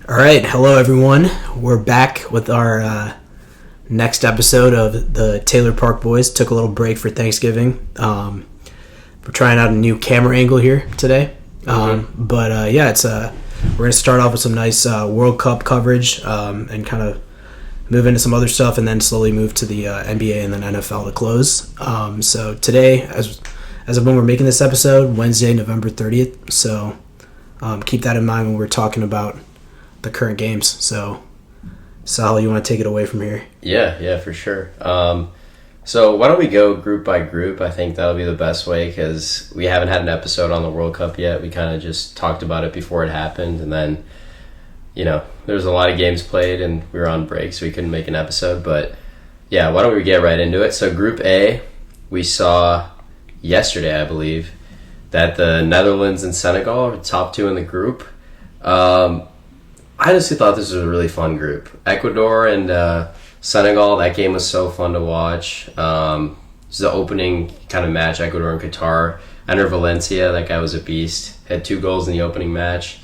All right, hello everyone. We're back with our next episode of the Taylor Park Boys. Took a little break for Thanksgiving. We're trying out a new camera angle here today. It's we're gonna start off with some nice World Cup coverage and kind of move into some other stuff, and then slowly move to the NBA and then NFL to close. So today, as of when we're making this episode, Wednesday, November 30th. So keep that in mind when we're talking about the current games. So, Sal, you want to take it away from here? Yeah, for sure. So why don't we go group by group? I think that'll be the best way because we haven't had an episode on the World Cup yet. We kind of just talked about it before it happened, and then, there's a lot of games played and we were on break, so we couldn't make an episode. But yeah, why don't we get right into it? So Group A, we saw yesterday, I believe, that the Netherlands and Senegal are the top two in the group. I honestly thought this was a really fun group. Ecuador and Senegal, that game was so fun to watch. It was the opening kind of match, Ecuador and Qatar. Enter Valencia, that guy was a beast. Had 2 goals in the opening match.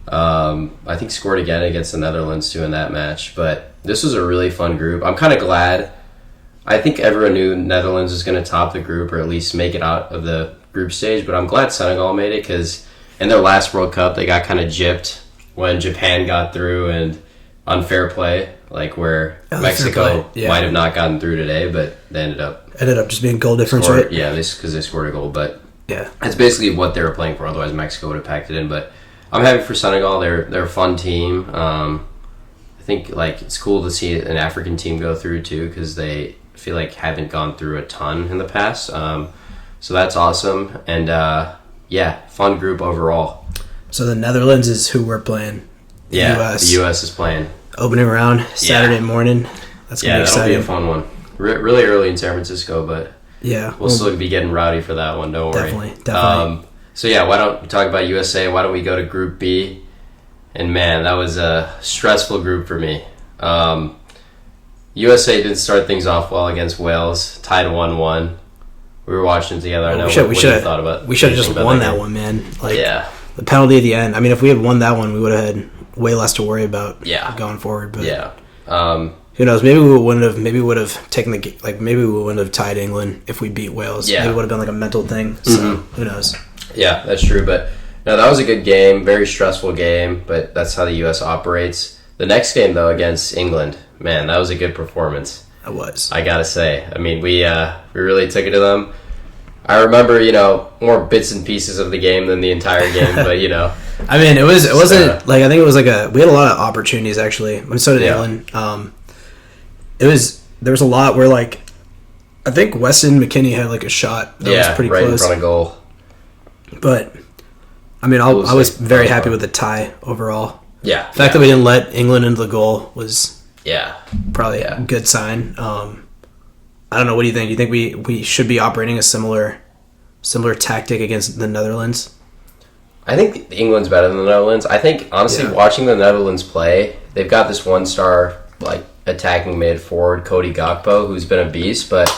I think scored again against the Netherlands too in that match. But this was a really fun group. I'm kind of glad. I think everyone knew Netherlands was going to top the group or at least make it out of the group stage. But I'm glad Senegal made it because in their last World Cup, they got kind of gypped when Japan got through and unfair play, like where Mexico might have not gotten through today, but they ended up just being goal difference, right? Yeah, because they scored a goal, but yeah, it's basically what they were playing for. Otherwise, Mexico would have packed it in. But I'm happy for Senegal. They're a fun team. I think it's cool to see an African team go through too because they feel like haven't gone through a ton in the past. So that's awesome, and fun group overall. So the Netherlands is who we're playing. The U.S. is playing. Opening round, Saturday morning. That's going to be exciting. That'll be a fun one. Really early in San Francisco, but we'll still be getting rowdy for that one. Don't worry. Definitely. Why don't we talk about USA? Why don't we go to Group B? And man, that was a stressful group for me. USA did start things off well against Wales, tied 1-1. We were watching together. I know. What you thought about. We should have just won that one, man. The penalty at the end. I mean, if we had won that one, we would have had way less to worry about going forward. But who knows? Maybe we would have taken maybe we wouldn't have tied England if we beat Wales. Yeah. Maybe it would have been a mental thing. So who knows? Yeah, that's true. But no, that was a good game. Very stressful game. But that's how the U.S. operates. The next game though against England, man, that was a good performance. It was. I gotta say. I mean, we really took it to them. I remember, more bits and pieces of the game than the entire game, but I mean, it wasn't I think it was we had a lot of opportunities actually. And so did England. There was a lot where I think Weston McKennie had a shot that was pretty right close. In front of goal. But I mean, I was very happy with the tie overall. Yeah. The fact that we didn't let England into the goal was probably a good sign. I don't know. What do you think? Do you think we should be operating a similar tactic against the Netherlands? I think England's better than the Netherlands. I think, honestly, watching the Netherlands play, they've got this one-star attacking mid forward, Cody Gakpo, who's been a beast. But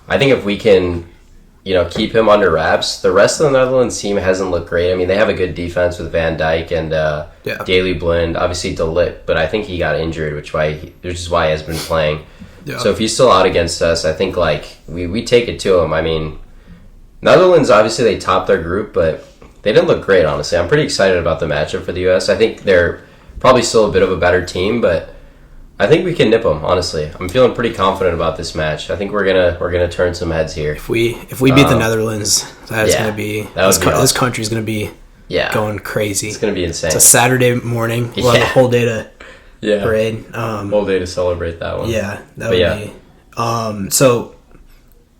I think if we can, keep him under wraps, the rest of the Netherlands team hasn't looked great. I mean, they have a good defense with Van Dijk and Daley Blind, obviously De Ligt, but I think he got injured, which is why he has been playing. Yeah. So if he's still out against us, I think we take it to him. I mean, Netherlands, obviously they topped their group, but they didn't look great, honestly. I'm pretty excited about the matchup for the U.S. I think they're probably still a bit of a better team, but I think we can nip them, honestly. I'm feeling pretty confident about this match. I think we're gonna turn some heads here. If we beat the Netherlands, that's gonna be this country's gonna be going crazy. It's gonna be insane. It's a Saturday morning. We'll have a whole day to parade. Whole day to celebrate that one. Yeah, that would be. So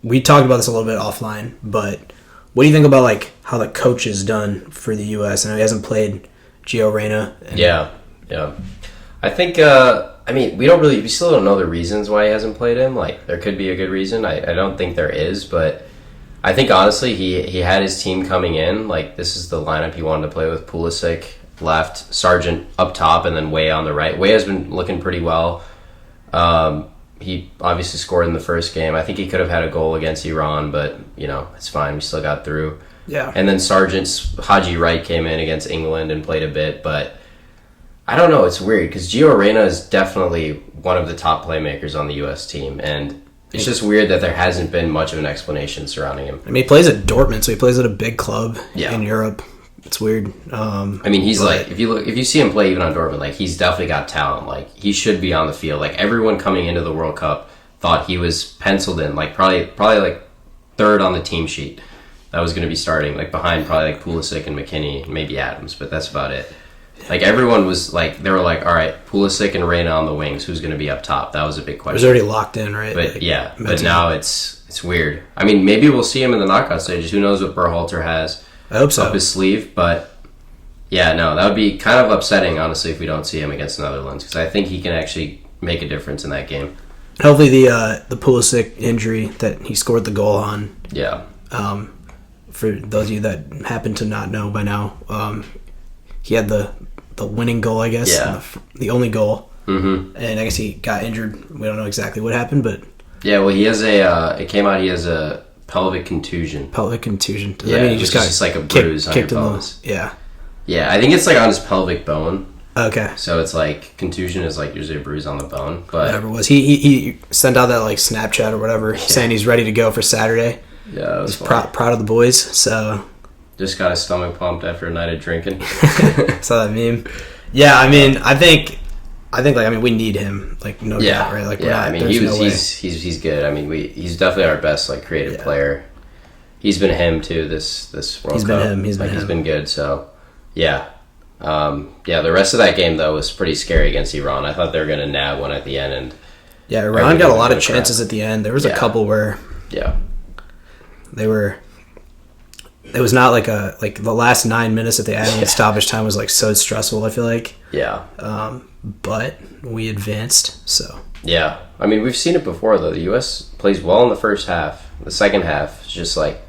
we talked about this a little bit offline, but what do you think about how the coach is done for the U.S.? I know he hasn't played Gio Reyna. Yeah. I think. We still don't know the reasons why he hasn't played him. There could be a good reason. I don't think there is, but I think honestly he had his team coming in. This is the lineup he wanted to play with: Pulisic left, Sargent up top, and then Way on the right. Way has been looking pretty well. He obviously scored in the first game. I think he could have had a goal against Iran, but it's fine. We still got through. Yeah. And then Sargent's Haji Wright came in against England and played a bit, but I don't know. It's weird because Gio Reyna is definitely one of the top playmakers on the U.S. team, and it's just weird that there hasn't been much of an explanation surrounding him. I mean, he plays at Dortmund, so he plays at a big club Yeah. in Europe. It's weird. I mean, he's like, if you see him play even on Dortmund, like he's definitely got talent. Like he should be on the field. Like everyone coming into the World Cup thought he was penciled in, like probably like third on the team sheet. That was going to be starting, like behind probably like Pulisic and McKinney, maybe Adams, but that's about it. Like everyone was like, they were like, all right, Pulisic and Reyna on the wings. Who's going to be up top? That was a big it question. was already locked in, right? But Like, yeah, but mentally. now it's weird. I mean, maybe we'll see him in the knockout stages. Who knows what Berhalter has I hope so. up his sleeve? But yeah, no, that would be kind of upsetting, honestly, if we don't see him against the Netherlands, because I think he can actually make a difference in that game. Hopefully the Pulisic injury that he scored the goal on. Yeah, For those of you that happen to not know by now, he had the winning goal, I guess. Yeah. The only goal. mm-hmm. And I guess he got injured. We don't know exactly what happened, but Yeah, well, he has it came out he has a pelvic contusion. pelvic contusion. Does Yeah, that mean he which just is got just like a bruise on your in pelvis. Yeah. Yeah, I think it's like on his pelvic bone. Okay. So it's like contusion is like usually a bruise on the bone. But Whatever it was. He sent out that like Snapchat or whatever saying he's ready to go for Saturday. yeah, it was He's funny. proud of the boys. So Just got his stomach pumped after a night of drinking. saw that meme. Yeah, I mean, I think we need him. Like no doubt, right? Like we're yeah. not, I mean, there's no way. he's good. I mean, he's definitely our best like creative player. He's been him too this World He's Cup. been him. He's been He's him. been good. So yeah, the rest of that game though was pretty scary against Iran. I thought they were gonna nab one at the end, and Yeah, Iran got a lot of crap. chances at the end. There was a Yeah. couple where yeah, they were. It was not like the last 9 minutes that they added in stoppage time was like so stressful. I feel like, yeah. but we advanced. So Yeah, I mean, we've seen it before, though. The U.S. plays well in the first half. The second half is just like,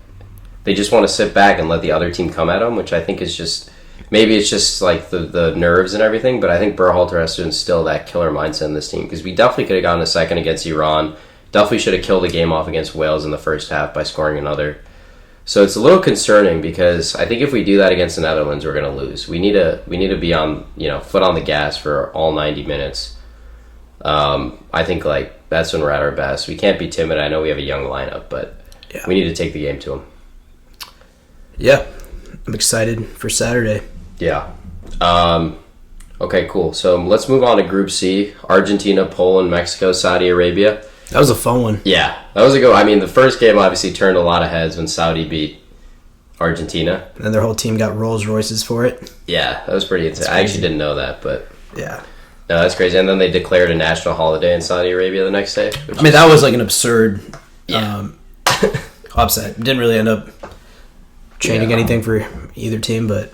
they just want to sit back and let the other team come at them, which I think is just, maybe it's just like the nerves and everything, but I think Berhalter has to instill that killer mindset in this team, because we definitely could have gotten a second against Iran. Definitely should have killed the game off against Wales in the first half by scoring another. So it's a little concerning, because I think if we do that against the Netherlands, we're going to lose. We need to be on, foot on the gas for all 90 minutes. I think like that's when we're at our best. We can't be timid. I know we have a young lineup, but we need to take the game to them. yeah, I'm excited for Saturday. Yeah. Okay, cool. So let's move on to Group C. Argentina, Poland, Mexico, Saudi Arabia. That was a fun one. Yeah, that was a go. I mean, the first game obviously turned a lot of heads when Saudi beat Argentina. And their whole team got Rolls Royces for it. Yeah, that was pretty intense. I actually didn't know that, but Yeah. no, that's crazy. And then they declared a national holiday in Saudi Arabia the next day. I mean, that was like an absurd Yeah. upset. Didn't really end up changing Yeah. anything for either team, but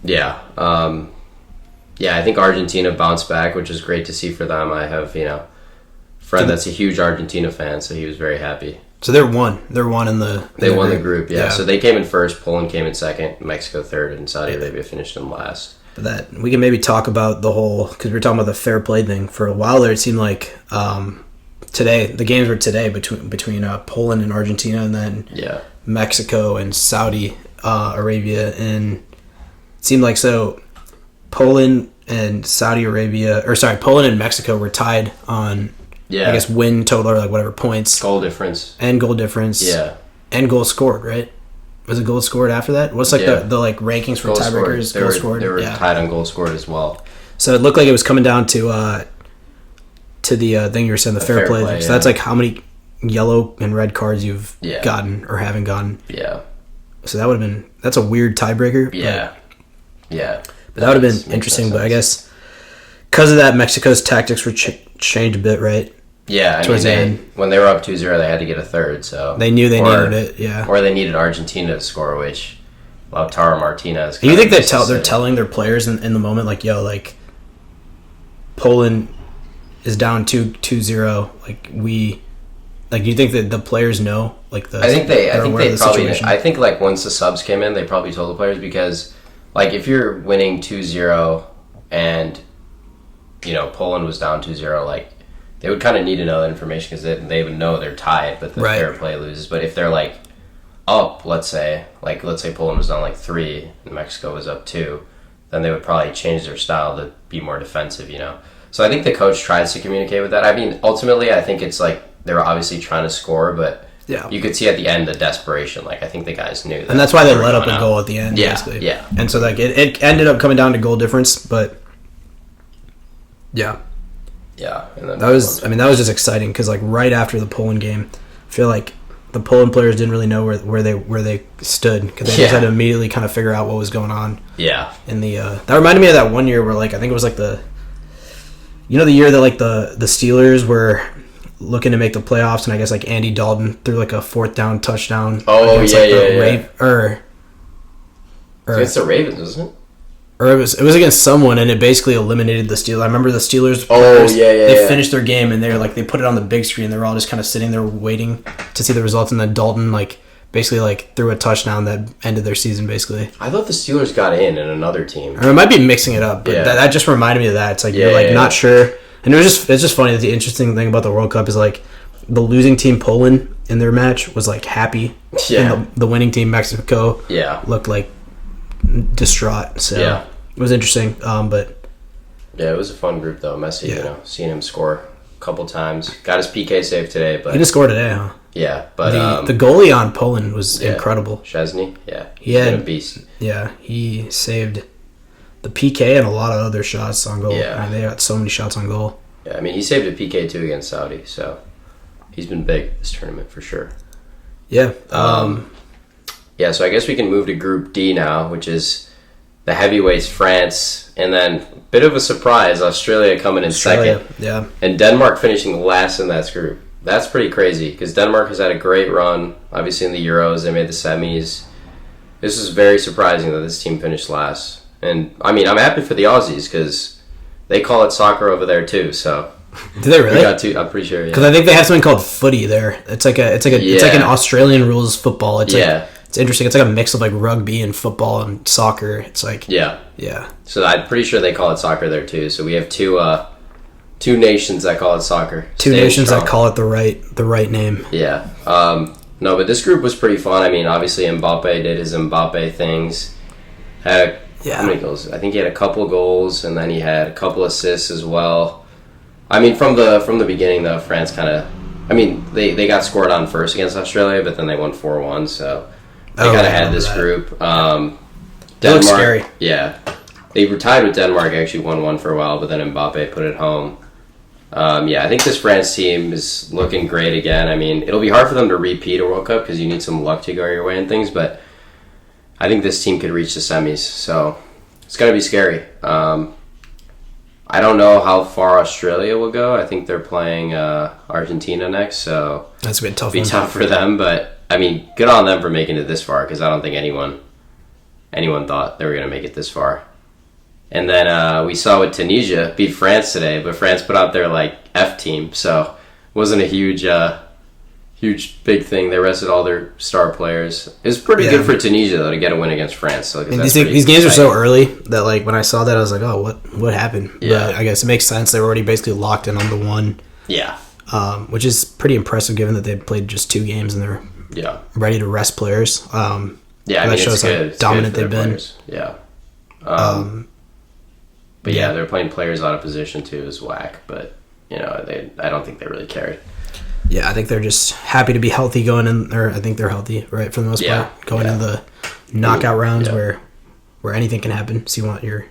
Yeah. I think Argentina bounced back, which is great to see for them. I have, a friend that's a huge Argentina fan, so he was very happy. so they're one. They're one in the. They won the group, yeah. So they came in first, Poland came in second, Mexico third, and Saudi Arabia finished in last. But that we can maybe talk about the whole, because we were talking about the fair play thing for a while there. It seemed like today the games were today between Poland and Argentina, and then Yeah. Mexico and Saudi Arabia, and it seemed like Poland and Poland and Mexico were tied on Yeah. I guess win total or like whatever points Goal difference. and goal difference. Yeah. And goals scored, right? Was it goals scored after that? What's like Yeah. the like rankings for Goal tiebreakers? scored. Goals scored. They were Yeah. tied on goal scored as well. So it looked like it was coming down to the thing you were saying, the fair play. So that's like how many yellow and red cards you've gotten or haven't gotten. Yeah. So that's a weird tiebreaker. Yeah. But that would have been interesting. But I guess because of that, Mexico's tactics were changed a bit, right? Yeah, I mean, when they were up 2-0, they had to get a third, so... They knew they needed it, yeah. Or they needed Argentina to score, which Lautaro Martinez... Do you think they're telling their players in the moment, like, yo, like, Poland is down 2-0, like, do you think that the players know, like, I think they probably... I think, like, once the subs came in, they probably told the players, because, like, if you're winning 2-0 and, Poland was down 2-0, like, they would kind of need to know that information, because they would know they're tied, but the fair play loses. But if they're like up, let's say Poland was down like 3 and Mexico was up 2, then they would probably change their style to be more defensive, So I think the coach tries to communicate with that. I mean, ultimately, I think it's like they were obviously trying to score, but you could see at the end the desperation. Like, I think the guys knew that. And that's why they let up a goal at the end, basically. Yeah. And so, like, it ended up coming down to goal difference, but yeah. Yeah. And then that was just exciting because, like, right after the Poland game, I feel like the Poland players didn't really know where they stood because they just had to immediately kind of figure out what was going on. Yeah. In the that reminded me of that one year where, like, I think it was like the year that, like, the Steelers were looking to make the playoffs, and I guess, like, Andy Dalton threw, like, a 4th down touchdown. Oh, against, against the Ravens, wasn't it? Or it was against someone, and it basically eliminated the Steelers. I remember the Steelers. They finished their game, and they put it on the big screen. They were all just kind of sitting there waiting to see the results, and then Dalton, like, basically, like, threw a touchdown that ended their season, basically. I thought the Steelers got in another team. Or I might be mixing it up, but that just reminded me of that. It's like you're like not sure, and it's just funny that the interesting thing about the World Cup is, like, the losing team Poland in their match was, like, happy, and the winning team Mexico looked like distraught. So it was interesting, but it was a fun group though. Messi, seeing him score a couple times, got his PK save today, but he didn't score today, huh? Yeah, but the goalie on Poland was incredible. Szczesny, he's been a beast. Yeah, he saved the PK and a lot of other shots on goal. Yeah, I mean, they got so many shots on goal. Yeah, I mean, he saved a PK too against Saudi, so he's been big this tournament for sure. Yeah. So I guess we can move to Group D now, which is the heavyweights, France, and then a bit of a surprise, Australia coming in second. Yeah. And Denmark finishing last in that group. That's pretty crazy because Denmark has had a great run. Obviously in the Euros, they made the semis. This is very surprising that this team finished last. And, I mean, I'm happy for the Aussies because they call it soccer over there too, so... Do they really? I'm pretty sure, Because I think they have something called footy there. It's like an Australian rules football. It's it's interesting. It's like a mix of, like, rugby and football and soccer. It's like yeah. So I'm pretty sure they call it soccer there too. So we have two nations that call it soccer. Two nations that call it the right name. Yeah. No, but this group was pretty fun. I mean, obviously Mbappe did his Mbappe things. How many goals? I think he had a couple goals, and then he had a couple assists as well. I mean, from the beginning though, France kind of. I mean, they got scored on first against Australia, but then they won 4-1. So. They kind of had this group. Denmark, looks scary. Yeah. They were tied with Denmark, actually 1-1 for a while, but then Mbappe put it home. I think this France team is looking great again. I mean, it'll be hard for them to repeat a World Cup because you need some luck to go your way and things, but I think this team could reach the semis, so it's going to be scary. I don't know how far Australia will go. I think they're playing Argentina next, so that's going to be tough for them, but I mean, good on them for making it this far because I don't think anyone thought they were going to make it this far. And then we saw with Tunisia beat France today, but France put out their like F team, so it wasn't a huge big thing. They rested all their star players. It was pretty good for Tunisia though to get a win against France. So these games are so early that like when I saw that I was like, oh, what happened? Yeah, but I guess it makes sense. They were already basically locked in on the one. Yeah. Which is pretty impressive given that they played just 2 games and they're ready to rest players. I mean, that shows how dominant they've been. Players. Yeah. But they're playing players out of position too is whack. But I don't think they really carry. Yeah, I think they're just happy to be healthy going in. Or I think they're healthy, right, for the most part, going into the knockout rounds where anything can happen. So you want your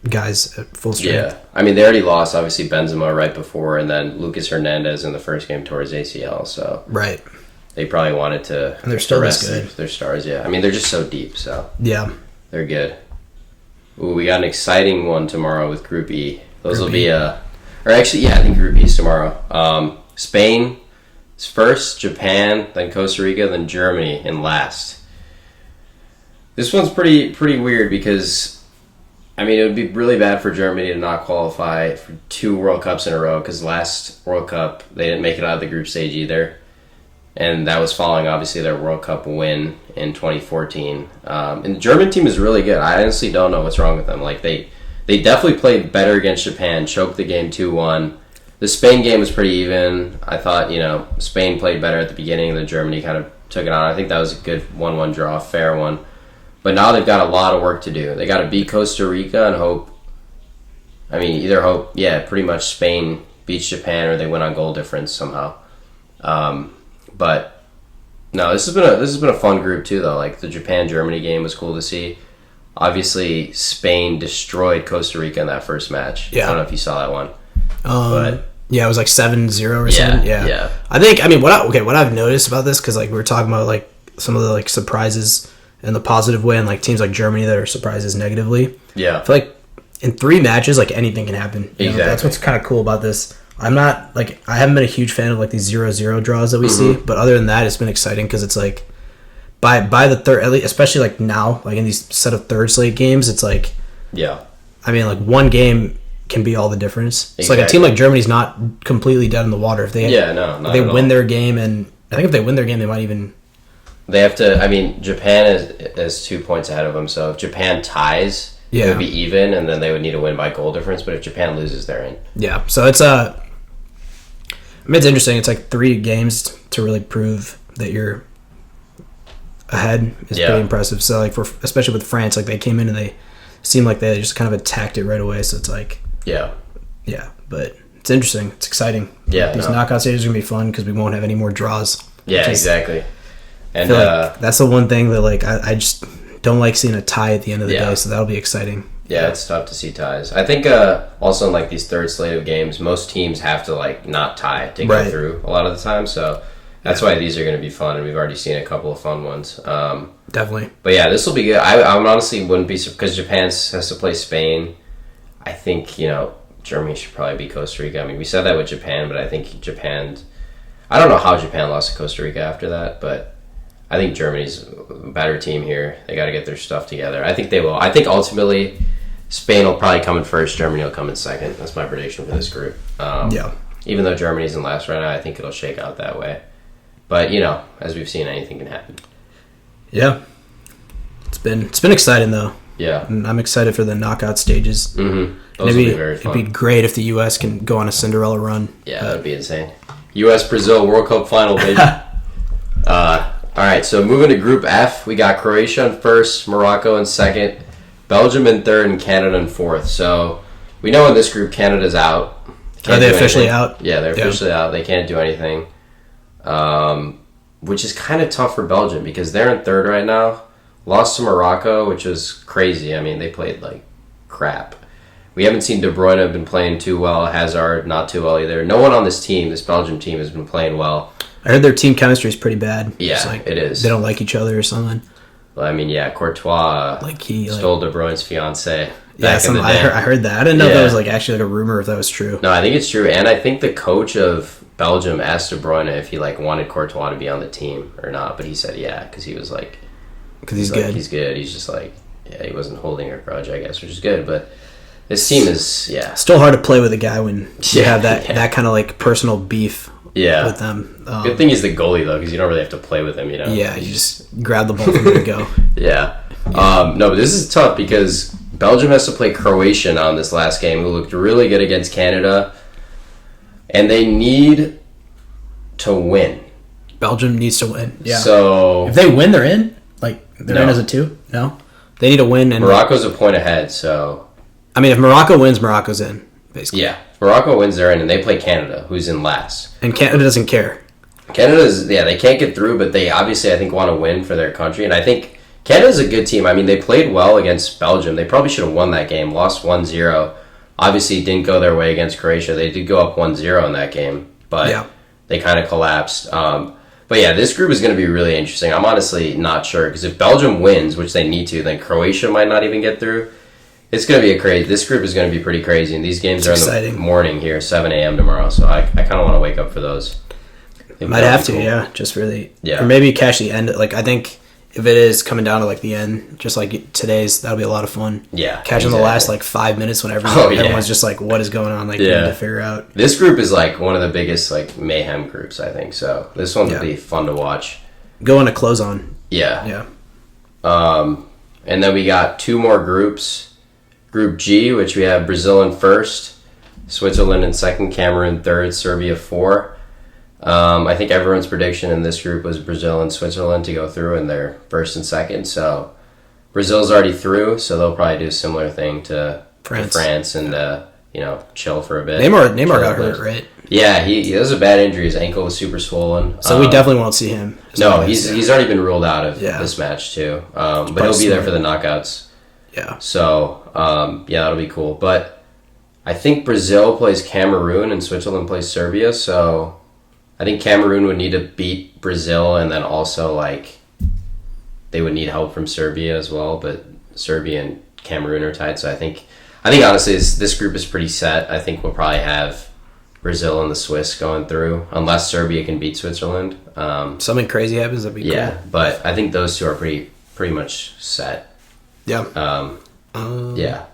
guys at full strength. Yeah, I mean they already lost obviously Benzema right before, and then Lucas Hernandez in the first game tore his ACL. So right. They probably wanted to. And they're still this good. Their stars, yeah. I mean, they're just so deep, so. Yeah. They're good. Ooh, we got an exciting one tomorrow with Group E. Those will be, I think Group E is tomorrow. Spain is first, Japan, then Costa Rica, then Germany in last. This one's pretty weird because, I mean, it would be really bad for Germany to not qualify for 2 World Cups in a row because last World Cup, they didn't make it out of the group stage either. And that was following, obviously, their World Cup win in 2014. And the German team is really good. I honestly don't know what's wrong with them. Like, they definitely played better against Japan, choked the game 2-1. The Spain game was pretty even. I thought, Spain played better at the beginning, and then Germany kind of took it on. I think that was a good 1-1 draw, fair one. But now they've got a lot of work to do. They got to beat Costa Rica and hope. I mean, pretty much Spain beats Japan or they win on goal difference somehow. But no, this has been a fun group too, though. Like the Japan-Germany game was cool to see. Obviously, Spain destroyed Costa Rica in that first match. Yeah. I don't know if you saw that one. But yeah, it was like 7-0 or something. Yeah. I think, what I've noticed about this, because like we were talking about like some of the like surprises in the positive way, and like teams like Germany that are surprises negatively. Yeah. I feel like in 3 matches, like anything can happen. Exactly. That's what's kind of cool about this. I'm not like, I haven't been a huge fan of like these 0-0 draws that we see, but other than that, it's been exciting because it's like by the third, at least, especially like now, like in these set of third slate games, it's like, Yeah. I mean, like one game can be all the difference. It's like a Exactly. team like Germany's not completely dead in the water. If they Not if they at win all. their game, and I think if they win their game, they might even. They have to. I mean, Japan is 2 points ahead of them. So if Japan ties, it would be even, and then they would need to win by goal difference. But if Japan loses, they're in. Yeah, so it's it's interesting. It's like 3 games to really prove that you're ahead is pretty impressive. So like especially with France, like they came in and they seemed like they just kind of attacked it right away. So it's like yeah, but it's interesting. It's exciting. Yeah, these knockout stages are gonna be fun because we won't have any more draws. Yeah, exactly. And I feel like that's the one thing that like I just don't like seeing a tie at the end of the day. So that'll be exciting. Yeah, it's tough to see ties. I think also in like these third slate of games, most teams have to like not tie to go through a lot of the time. So that's why these are going to be fun, and we've already seen a couple of fun ones. Definitely. But yeah, this will be good. I honestly wouldn't be, because Japan has to play Spain. I think Germany should probably beat Costa Rica. I mean, we said that with Japan, but I think Japan. I don't know how Japan lost to Costa Rica after that, but I think Germany's a better team here. They got to get their stuff together. I think they will. I think ultimately Spain will probably come in first. Germany will come in second. That's my prediction for this group. Even though Germany's in last right now, I think it'll shake out that way. But as we've seen, anything can happen. Yeah, it's been exciting though. Yeah, and I'm excited for the knockout stages. Mm-hmm. Those will be very fun. It'd be great if the U.S. can go on a Cinderella run. Yeah, that would be insane. U.S. Brazil World Cup final, baby. All right, so moving to Group F, we got Croatia in first, Morocco in second, Belgium in third, and Canada in fourth. So we know in this group Canada's out. Are they officially out? Yeah, they're officially out. They can't do anything, which is kind of tough for Belgium because they're in third right now. Lost to Morocco, which was crazy. I mean, they played like crap. We haven't seen De Bruyne have been playing too well. Hazard, not too well either. No one on this team, this Belgium team, has been playing well. I heard their team chemistry is pretty bad. Yeah, it is. They don't like each other or something. Well, I mean, Courtois stole De Bruyne's fiancée back in the day. I heard that. I didn't know if that was actually a rumor, if that was true. No, I think it's true. And I think the coach of Belgium asked De Bruyne if he wanted Courtois to be on the team or not, but he said because he was because he's good. He's good. He's just he wasn't holding a grudge, I guess, which is good. But this team is still hard to play with a guy when you have that kind of personal beef. With them. Good thing he's the goalie though, because you don't really have to play with him. Yeah, you just grab the ball from there and go. Yeah. No, but this is tough because Belgium has to play Croatia on this last game, who looked really good against Canada, and they need to win. Belgium needs to win. Yeah. So if they win, they're in. They're in as a 2. No, they need to win. And Morocco's a point ahead. So I mean, if Morocco wins, Morocco's in. Basically. Yeah, Morocco wins, they're in, and they play Canada, who's in last. And Canada doesn't care. Canada's they can't get through, but they obviously I think want to win for their country, and I think Canada's a good team. I mean, they played well against Belgium. They probably should have won that game. Lost 1-0. Obviously, didn't go their way against Croatia. They did go up 1-0 in that game, but they kind of collapsed. But yeah, this group is going to be really interesting. I'm honestly not sure because if Belgium wins, which they need to, then Croatia might not even get through. It's going to be this group is going to be pretty crazy, and these games are in the morning here, 7 a.m. tomorrow, so I kind of want to wake up for those. Might have to, just really. Yeah. Or maybe catch the end. I think if it is coming down to, the end, just like today's, that'll be a lot of fun. Yeah. Catching the last, 5 minutes when everyone's just what is going on, need to figure out. This group is, one of the biggest, mayhem groups, I think, so this one will be fun to watch. Go on a close on. Yeah. And then we got 2 more groups. Group G, which we have Brazil in first, Switzerland in second, Cameroon third, Serbia 4. I think everyone's prediction in this group was Brazil and Switzerland to go through in their first and second. So Brazil's already through, so they'll probably do a similar thing to France. France and chill for a bit. Neymar got hurt, right? Yeah, he has a bad injury. His ankle was super swollen. So we definitely won't see him. No, he's already been ruled out of this match too. But he'll be there for the knockouts. Yeah. So that'll be cool. But I think Brazil plays Cameroon and Switzerland plays Serbia. So I think Cameroon would need to beat Brazil, and then also like they would need help from Serbia as well. But Serbia and Cameroon are tied. So I think honestly this group is pretty set. I think we'll probably have Brazil and the Swiss going through, unless Serbia can beat Switzerland. Something crazy happens, that'd be cool. Yeah, but I think those two are pretty much set. Yeah. Yeah.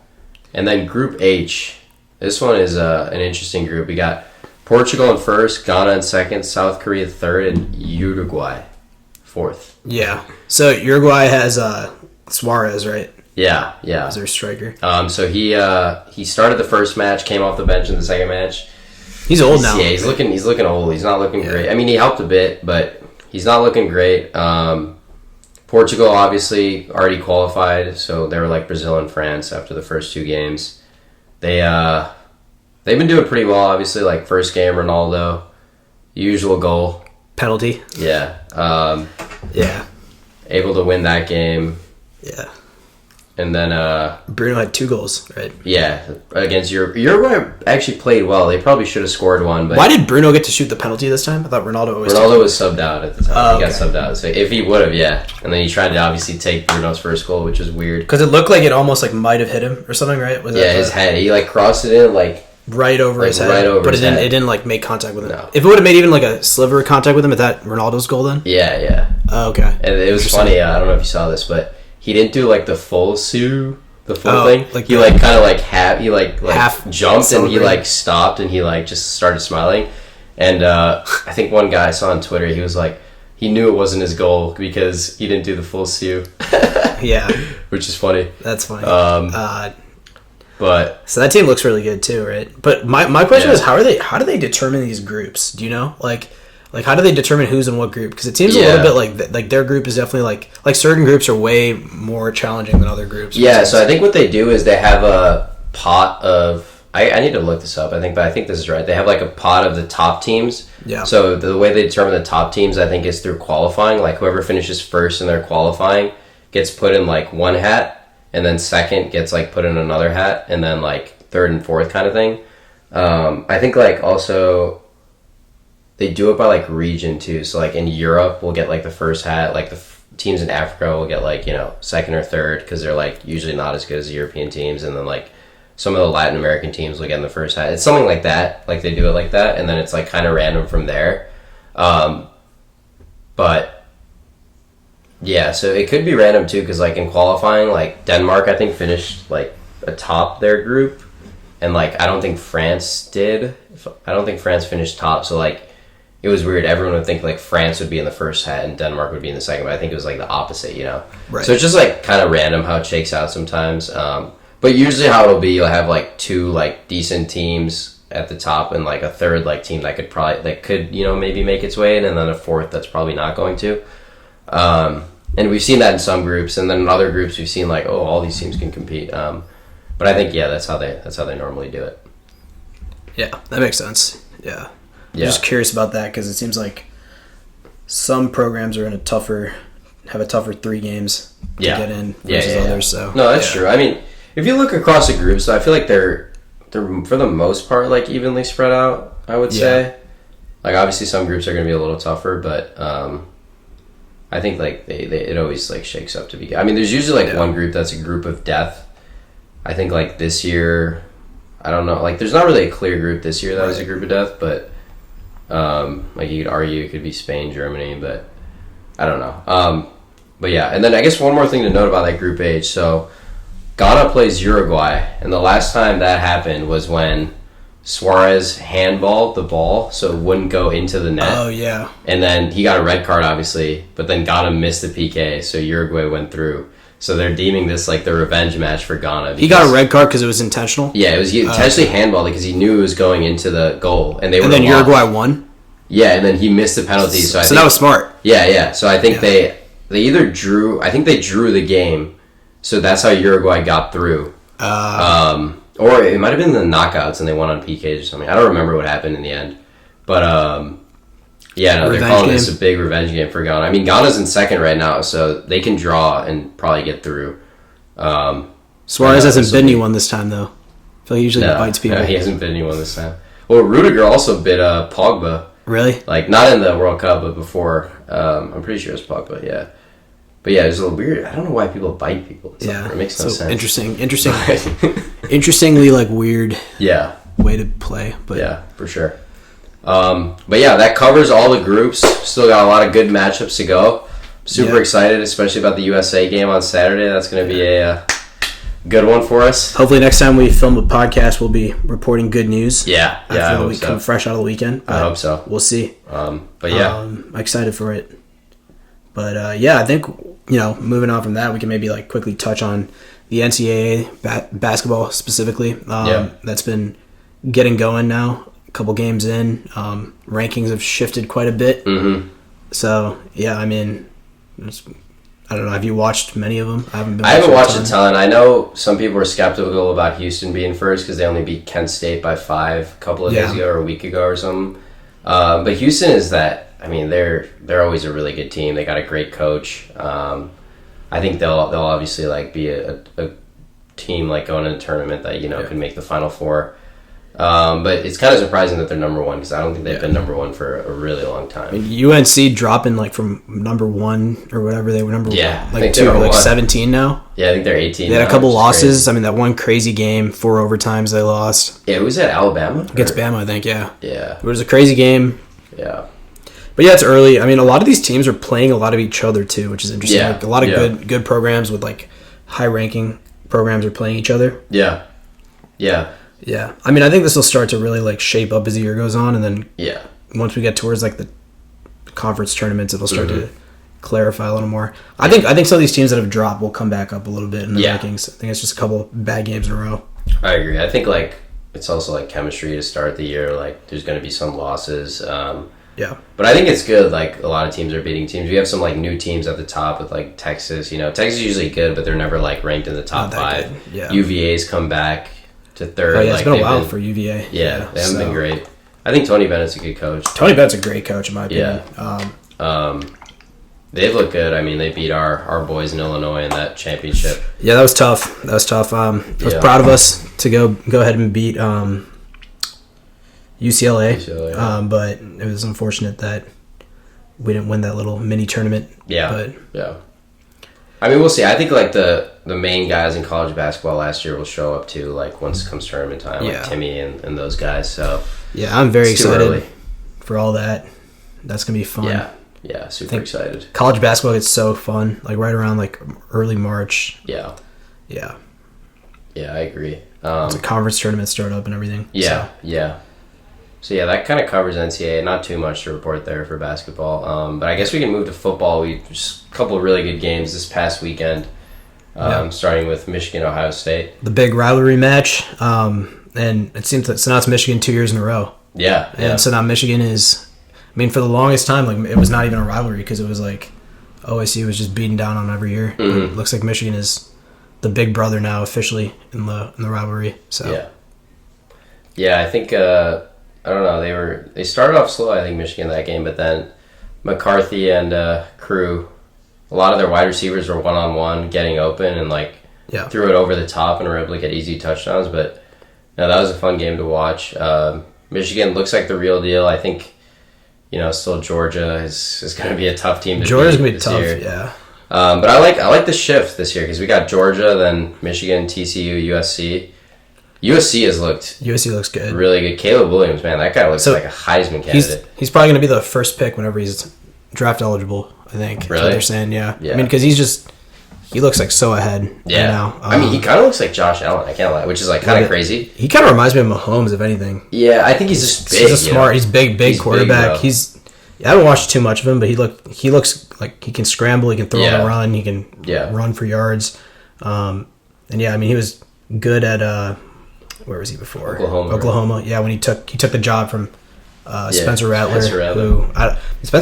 And then Group H. This one is an interesting group. We got Portugal in first, Ghana in second, South Korea third, and Uruguay fourth. Yeah. So Uruguay has Suarez, right? Yeah. As their striker. So he started the first match, came off the bench in the second match. He's old now. Yeah, he's looking old. He's not looking great. I mean, he helped a bit, but he's not looking great. Portugal obviously already qualified, so they were like Brazil and France after the first two games. They've been doing pretty well. Obviously, like first game, Ronaldo, usual goal, Penalty. yeah, Yeah. able to win that game, Yeah. and then Bruno had 2 goals, right? yeah, against Uruguay actually played well. They probably should have scored one, but Why did Bruno get to shoot the penalty this time? I thought Ronaldo always Ronaldo was subbed out at the time. Oh, He got okay. subbed out. So if he would have, yeah, and then he tried to obviously take Bruno's first goal, which was weird. Because it looked like it almost like might have hit him or something, right? Was Yeah, his head. He like crossed it in like. right over Like, his head, right over but his it head. didn't like make contact with him. No. If it would have made even like a sliver of contact with him, is that Ronaldo's goal then? Yeah. Oh, okay. And it was funny. I don't know if you saw this, but he didn't do like the full thing. Like He the- like kind of like half jumped and he celebrated. like stopped and he like just started smiling. And I think one guy I saw on Twitter, he was like, he knew it wasn't his goal because he didn't do the full Sue, Yeah, which is funny. that's funny. But So that team looks really good too, right? But my question Yeah. is, how do they determine these groups? Do you know, like how do they determine who's in what group? Because it seems a Yeah. little bit like their group is definitely like certain groups are way more challenging than other groups. yeah, so I think what they do is they have a pot of. I need to look this up. But I think this is right. They have like a pot of the top teams. Yeah. So the way they determine the top teams, I think, is through qualifying. Like whoever finishes first in their qualifying gets put in like one hat, and then second gets like put in another hat, and then like third and fourth kind of thing. I think like also they do it by like region too. So like in Europe, we'll get like the first hat. Like the teams in Africa will get like second or third because they're like usually not as good as the European teams, and then like some of the Latin American teams will get in the first hat. It's something like that. Like they do it like that, and then it's like kind of random from there. But yeah, so it could be random too because like in qualifying, like Denmark I think finished like atop their group, and like I don't think France did. I don't think France finished top. So like it was weird. Everyone would think like France would be in the first hat and Denmark would be in the second, but I think it was like the opposite. Right. So it's just like kind of random how it shakes out sometimes. But usually how it'll be, you'll have like 2 like decent teams at the top and like a third like team that could maybe make its way in, and then a fourth that's probably not going to. And we've seen that in some groups, and then in other groups we've seen like, oh, all these teams can compete. But I think that's how they normally do it. Yeah, that makes sense. Yeah. I'm Yeah. just curious about that because it seems like some programs are have a tougher 3 games to get in versus others. So no, that's true. I mean, if you look across the groups, I feel like they're for the most part like evenly spread out. I would say, like obviously some groups are going to be a little tougher, but I think like it always like shakes up to be. I mean, there's usually like one group that's a group of death. I think like this year, I don't know. Like there's not really a clear group this year that was a group of death, but like you could argue it could be Spain, Germany, but I don't know. But yeah, and then I guess one more thing to note about that Group H. So Ghana plays Uruguay, and the last time that happened was when Suarez handballed the ball so it wouldn't go into the net. Oh, yeah. And then he got a red card, obviously, but then Ghana missed the PK, so Uruguay went through. So they're deeming this like the revenge match for Ghana. He got a red card because it was intentional? Yeah, it was intentionally handballed because he knew it was going into the goal, and then Uruguay won? Yeah, and then he missed the penalty. So that was smart. Yeah. So I think they either drew. I think they drew the game, So that's how Uruguay got through. Or it might have been the knockouts and they won on PKs or something. I don't remember what happened in the end. But, they're calling this a big revenge game for Ghana. I mean, Ghana's in second right now, so they can draw and probably get through. Suarez hasn't bid anyone this time, though. I feel like he usually bites people. No, he hasn't bid anyone this time. Well, Rudiger also bid Pogba. Really? Like, not in the World Cup, but before. I'm pretty sure it's Pogba, yeah. But yeah, it's a little weird. I don't know why people bite people. It makes no sense. Interestingly, like, weird way to play. But yeah, for sure. But yeah, that covers all the groups. Still got a lot of good matchups to go. Super excited, especially about the USA game on Saturday. That's going to be a good one for us. Hopefully next time we film a podcast, we'll be reporting good news. Yeah, after we come fresh out of the weekend. I hope so. We'll see. But yeah, I'm excited for it. But I think moving on from that, we can maybe like quickly touch on the NCAA basketball specifically. That's been getting going now. A couple games in, rankings have shifted quite a bit. Mm-hmm. So I mean, I don't know. Have you watched many of them? I haven't watched a ton. I know some people were skeptical about Houston being first because they only beat Kent State by 5 a couple of days ago or a week ago or something. But Houston is that. I mean, they're always a really good team. They got a great coach. I think they'll obviously like be a team like going in a tournament that can make the Final Four. But it's kind of surprising that they're number one because I don't think they've been number one for a really long time. I mean, UNC dropping like from number 1 or whatever they were number 2 or 17 now. Yeah, I think they're 18. They had a couple losses. Crazy. I mean, that one crazy game, 4 overtimes they lost. Yeah, was that Alabama against Bama? I think. Yeah. Yeah. It was a crazy game. Yeah. But yeah, it's early. I mean, a lot of these teams are playing a lot of each other too, which is interesting. Yeah. Like, a lot of good programs with like high ranking programs are playing each other. Yeah. Yeah. Yeah. I mean, I think this will start to really like shape up as the year goes on, and then once we get towards like the conference tournaments, it'll start to clarify a little more. I think some of these teams that have dropped will come back up a little bit in the rankings. I think it's just a couple bad games in a row. I agree. I think like it's also like chemistry to start the year. Like there's going to be some losses. But I think it's good. Like a lot of teams are beating teams. We have some like new teams at the top with like Texas. Texas is usually good, but they're never like ranked in the top 5. Good. Yeah. UVA's come back to 3rd. Oh, yeah, it's been a while for UVA. Yeah, they haven't been great. I think Tony Bennett's a good coach. Tony Bennett's a great coach in my opinion. Yeah. They've looked good. I mean, they beat our boys in Illinois in that championship. Yeah, that was tough. I was proud of us to go ahead and beat UCLA. But it was unfortunate that we didn't win that little mini tournament. Yeah. I mean, we'll see. I think like the main guys in college basketball last year will show up too, like once it comes tournament time, like Timmy and those guys. So I'm very excited for all that. That's gonna be fun. Yeah, super excited. College basketball gets so fun, like right around like early March. Yeah, I agree. It's a conference tournament start up and everything. So that kind of covers NCAA. Not too much to report there for basketball. But I guess we can move to football. We just a couple of really good games this past weekend. Starting with Michigan, Ohio State. The big rivalry match. And it seems that so now it's Michigan 2 years in a row. Yeah. And so now Michigan is. I mean, for the longest time, like it was not even a rivalry because it was like OSU was just beating down on every year. Mm-hmm. It looks like Michigan is the big brother now officially in the rivalry. So I think I don't know, they started off slow, I think, Michigan that game, but then McCarthy and crew, a lot of their wide receivers were one-on-one getting open and threw it over the top and were able to get easy touchdowns. But that was a fun game to watch. Michigan looks like the real deal. I think still Georgia is going to be a tough team to beat. Georgia's going to be tough, year. yeah. But I like the shift this year because we got Georgia, then Michigan, TCU, USC. USC looks good. Really good. Caleb Williams, man, that guy looks like a Heisman candidate. He's probably going to be the first pick whenever he's draft eligible, I think. Really? That's what they're saying, yeah. I mean, because he looks like so ahead right now. I mean, he kind of looks like Josh Allen, I can't lie, which is like kind of crazy. He kind of reminds me of Mahomes, if anything. Yeah, I think he's just big. He's a smart, he's big quarterback. Big, I haven't watched too much of him, but he looks like he can scramble, he can throw on a run, he can run for yards. I mean, he was good at where was he before? Oklahoma. Yeah, when he took the job from Spencer Rattler. Spencer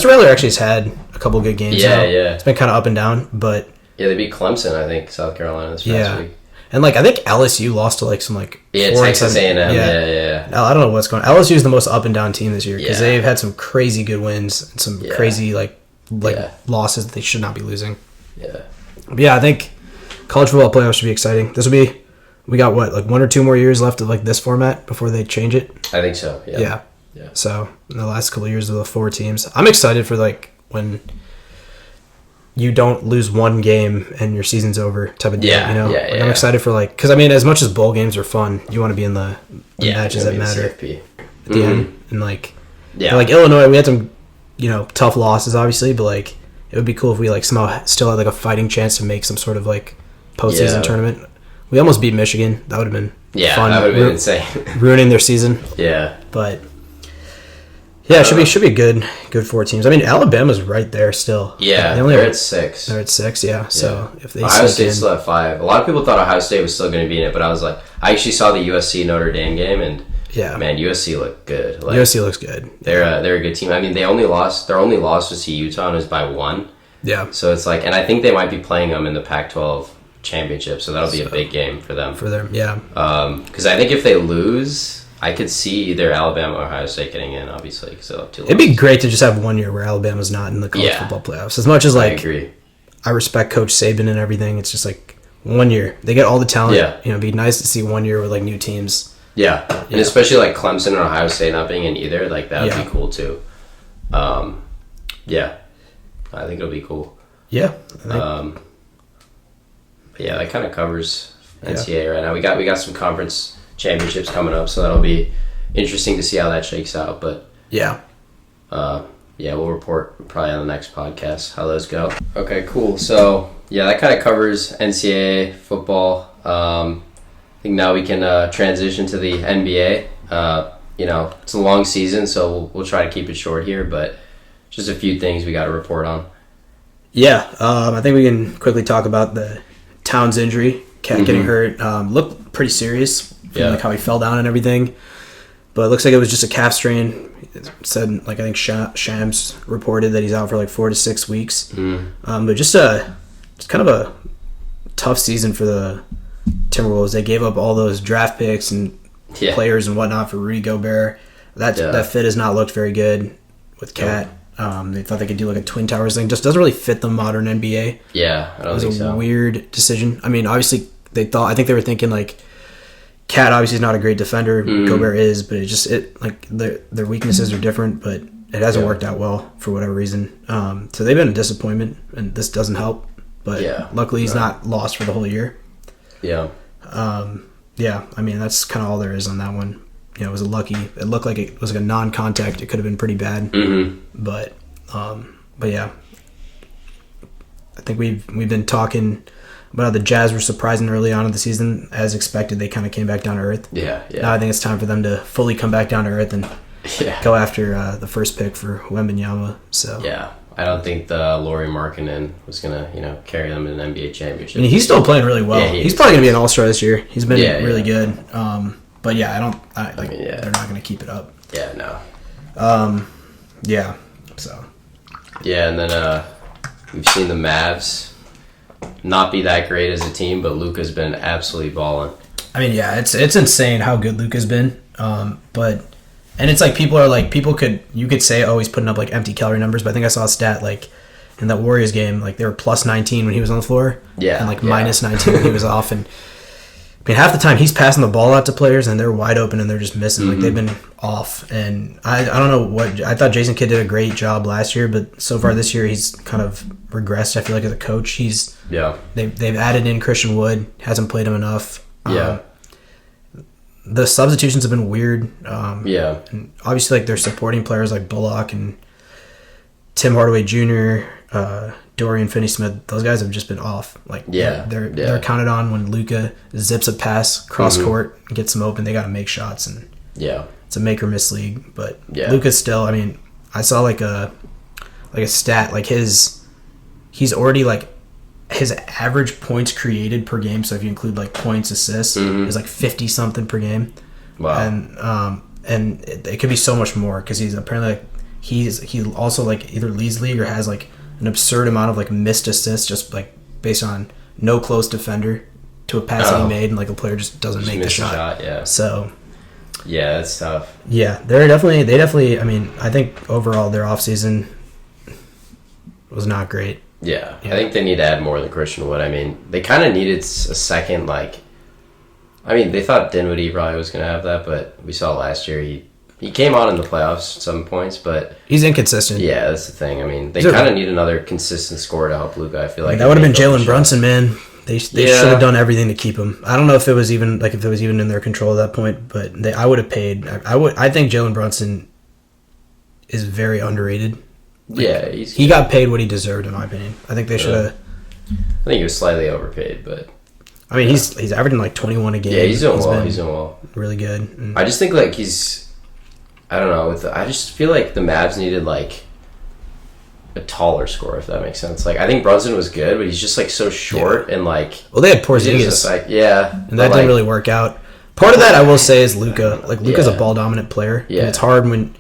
Rattler actually has had a couple good games. Yeah. It's been kind of up and down, but Yeah, they beat Clemson, I think, South Carolina this past week. And like I think LSU lost to like some like Texas A&M. Yeah. I don't know what's going on. LSU is the most up and down team this year because they've had some crazy good wins and some crazy like losses that they should not be losing. Yeah. But yeah, I think college football playoffs should be exciting. We got what, like 1 or 2 more years left of like this format before they change it? I think so. Yeah. So in the last couple of years of the 4 teams, I'm excited for like when you don't lose one game and your season's over type of deal. I'm excited for like, because I mean, as much as bowl games are fun, you want to be in the matches that matter at the end. And like, like Illinois, we had some tough losses obviously, but like it would be cool if we like somehow still had like a fighting chance to make some sort of like postseason tournament. We almost beat Michigan. That would have been fun. That would have been insane. Ruining their season. Yeah. But yeah, it should be good 4 teams. I mean, Alabama's right there still. Yeah, they're at 6. They're at 6, yeah. So if they Ohio State's still at 5. A lot of people thought Ohio State was still going to be in it, but I was like, I actually saw the USC Notre Dame game, and man, USC looked good. Like, USC looks good. They're a good team. I mean, their only loss was to Utah, and it was by 1. Yeah. So it's like, and I think they might be playing them in the Pac-12 championship, so that'll be a big game for them. Yeah. Because I think if they lose, I could see either Alabama or Ohio State getting in, obviously, because they'll have 2 losses. It'd be great to just have 1 year where Alabama's not in the college football playoffs. As much as like, I agree. I respect Coach Saban and everything, it's just like 1 year. They get all the talent. Yeah. It'd be nice to see 1 year with like new teams. Yeah. And especially like Clemson and Ohio State not being in either, like that would be cool too. Yeah. I think it'll be cool. Yeah. But yeah, that kind of covers NCAA right now. We got some conference championships coming up, so that'll be interesting to see how that shakes out. But we'll report probably on the next podcast how those go. Okay, cool. So that kind of covers NCAA football. I think now we can transition to the NBA. It's a long season, so we'll try to keep it short here, but just a few things we got to report on. Yeah, I think we can quickly talk about the Towns injury. Cat getting hurt. Looked pretty serious. Like how he fell down and everything. But it looks like it was just a calf strain. It said, like, I think Shams reported that he's out for like 4 to 6 weeks. But just kind of a tough season for the Timberwolves. They gave up all those draft picks and players and whatnot for Rudy Gobert. That fit has not looked very good with Cat. They thought they could do like a Twin Towers thing. Just doesn't really fit the modern NBA. Yeah, I don't think so. It was a weird decision. I mean, obviously I think they were thinking like, Cat obviously is not a great defender. Gobert is, but their weaknesses are different. But it hasn't worked out well for whatever reason. So they've been a disappointment, and this doesn't help. But luckily he's not lost for the whole year. Yeah. I mean that's kind of all there is on that one. It was a lucky. It looked like it was like a non-contact. It could have been pretty bad. But yeah, I think we've been talking about how the Jazz were surprising early on in the season. As expected, they kind of came back down to earth. Yeah. Now I think it's time for them to fully come back down to earth and go after the first pick for Wembanyama. So I don't think the Lauri Markkanen was gonna carry them in an NBA championship. I mean, he's still playing really well. He's probably gonna be an All-Star this year. He's been really good. But they're not gonna keep it up. Yeah, no. So. Yeah, and then we've seen the Mavs not be that great as a team, but Luka's been absolutely balling. I mean, it's insane how good Luka's been. And it's like you could say, oh, he's putting up like empty calorie numbers, but I think I saw a stat like in that Warriors game, like they were plus 19 when he was on the floor. Yeah. And like minus 19 when he was off. And I mean, half the time he's passing the ball out to players and they're wide open and they're just missing. Like they've been off. And I don't know I thought Jason Kidd did a great job last year, but so far this year he's kind of regressed. I feel like as a coach, they've added in Christian Wood, hasn't played him enough. The substitutions have been weird. And obviously, like, they're supporting players like Bullock and Tim Hardaway Jr., Dorian Finney-Smith. Those guys have just been off. Like, they're counted on when Luka zips a pass cross court and gets them open. They got to make shots, and it's a make or miss league. But Luka's still. I mean, I saw like a stat like he's already like. His average points created per game, so if you include like points, assists, is like 50 something per game. Wow. And it could be so much more because he's apparently like he also like either leads league or has like an absurd amount of like missed assists just like based on no close defender to a pass that he made, and like a player just doesn't Just make the missed shot. Yeah. So Yeah, that's tough. yeah, they definitely. I mean, I think overall their offseason was not great. Yeah, I think they need to add more than Christian Wood. I mean, they kind of needed a second, like, I mean, they thought Dinwiddie probably was going to have that, but we saw last year he came on in the playoffs at some points, but He's inconsistent. yeah, that's the thing. I mean, they kind of need another consistent scorer to help Luka. I feel like that would have been Jalen Brunson, man. They should have done everything to keep him. I don't know if it was even in their control at that point, but I would have paid. I think Jalen Brunson is very underrated. Yeah, he got paid what he deserved, in my opinion. I think they should have. I think he was slightly overpaid, but I mean, he's averaging like 21 a game. yeah, he's doing well. He's doing well. Really good. And I just think like I don't know. I just feel like the Mavs needed like a taller scorer, if that makes sense. Like I think Brunson was good, but he's just like so short and like. Well, they had Porzingis, and that didn't really work out. Part of that I will say is Luka. Like Luka's a ball dominant player. Yeah, and it's hard when.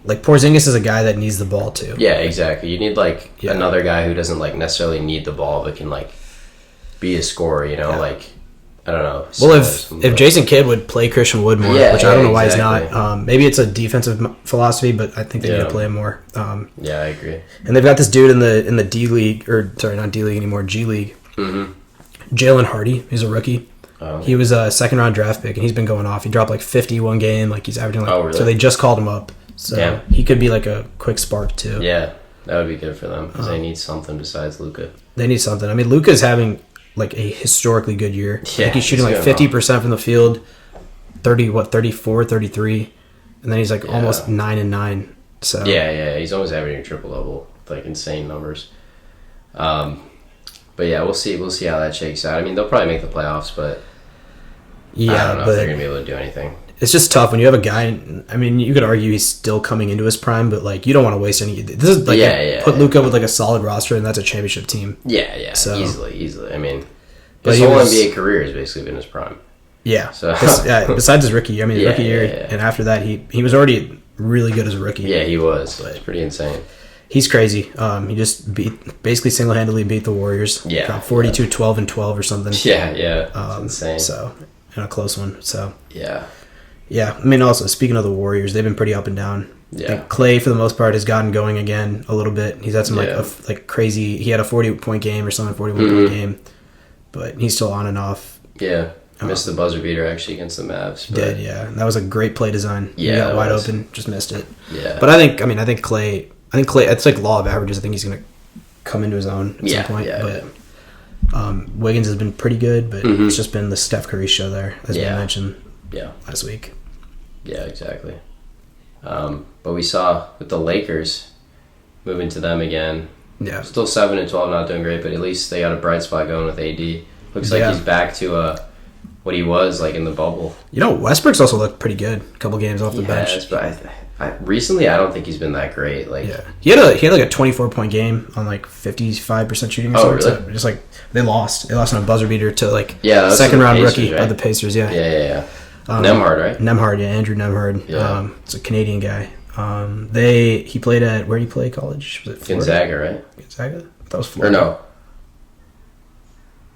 Like Porzingis is a guy that needs the ball too. Yeah, exactly. You need like another guy who doesn't like necessarily need the ball, but can like be a scorer. You know, like I don't know. Well, if Jason Kidd would play Christian Wood more, which I don't know why he's not. Maybe it's a defensive philosophy, but I think they need to play him more. Yeah, I agree. And they've got this dude in the D League, or sorry, not D League anymore, G League. Mm-hmm. Jalen Hardy. He's a rookie. Oh. He was a second round draft pick, and he's been going off. He dropped like 51 game. Like he's averaging like. Oh, really? So they just called him up. So he could be like a quick spark too. Yeah, that would be good for them because they need something besides Luka. They need something. I mean, Luka's having like a historically good year. Yeah, like he's shooting like 50% from the field, 34, 33, and then he's like almost 9-9. So yeah, he's almost averaging a triple double, like insane numbers. But yeah, we'll see how that shakes out. I mean, they'll probably make the playoffs, but I don't know if they're gonna be able to do anything. It's just tough when you have a guy. I mean, you could argue he's still coming into his prime, but like you don't want to waste any. This is like put Luka with like a solid roster, and that's a championship team. Yeah. So, easily. I mean, his whole NBA career has basically been his prime. Yeah. So besides his rookie year, I mean, rookie year, and after that, he was already really good as a rookie. Yeah, he was. It's pretty insane. He's crazy. He just basically single-handedly beat the Warriors. Yeah. Dropped 42, 12, and 12 or something. Yeah. It's insane. So, in a close one. So. Yeah. I mean, also, speaking of the Warriors, they've been pretty up and down. Yeah. Clay, for the most part, has gotten going again a little bit. He's had some like crazy. He had a 40-point game or something, 41-point game, but he's still on and off. Yeah. Missed the buzzer beater actually against the Mavs. Did, yeah. That was a great play design. Yeah. He got wide open, just missed it. Yeah. But I think Clay, it's like law of averages. I think he's going to come into his own at some point. Yeah. But Wiggins has been pretty good, but it's just been the Steph Curry show there, as we mentioned last week. Yeah, exactly. But we saw with the Lakers moving to them again. Yeah. Still 7-12, not doing great, but at least they got a bright spot going with AD. Looks like he's back to what he was like in the bubble. You know, Westbrook's also looked pretty good. A couple games off the bench. But recently, I don't think he's been that great. Like, he had like a 24-point game on like 55% shooting or something. Really? So just like they lost on a buzzer beater to like second round Pacers, rookie right? of the Pacers. Yeah. Nemhard, right? Nemhard, Andrew Nemhard. Yeah. It's a Canadian guy. He played at, where did he play college? Was it Florida? Gonzaga, right? Gonzaga? That was Florida. Or no?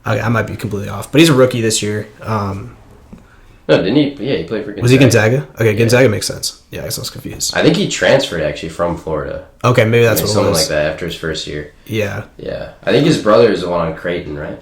I might be completely off, but he's a rookie this year. No, didn't he? Yeah, he played for Gonzaga. Was he Gonzaga? Okay, Gonzaga makes sense. Yeah, I guess I was confused. I think he transferred actually from Florida. Okay, maybe that's what it was. Something like that after his first year. Yeah. Yeah. I think his brother is the one on Creighton, right?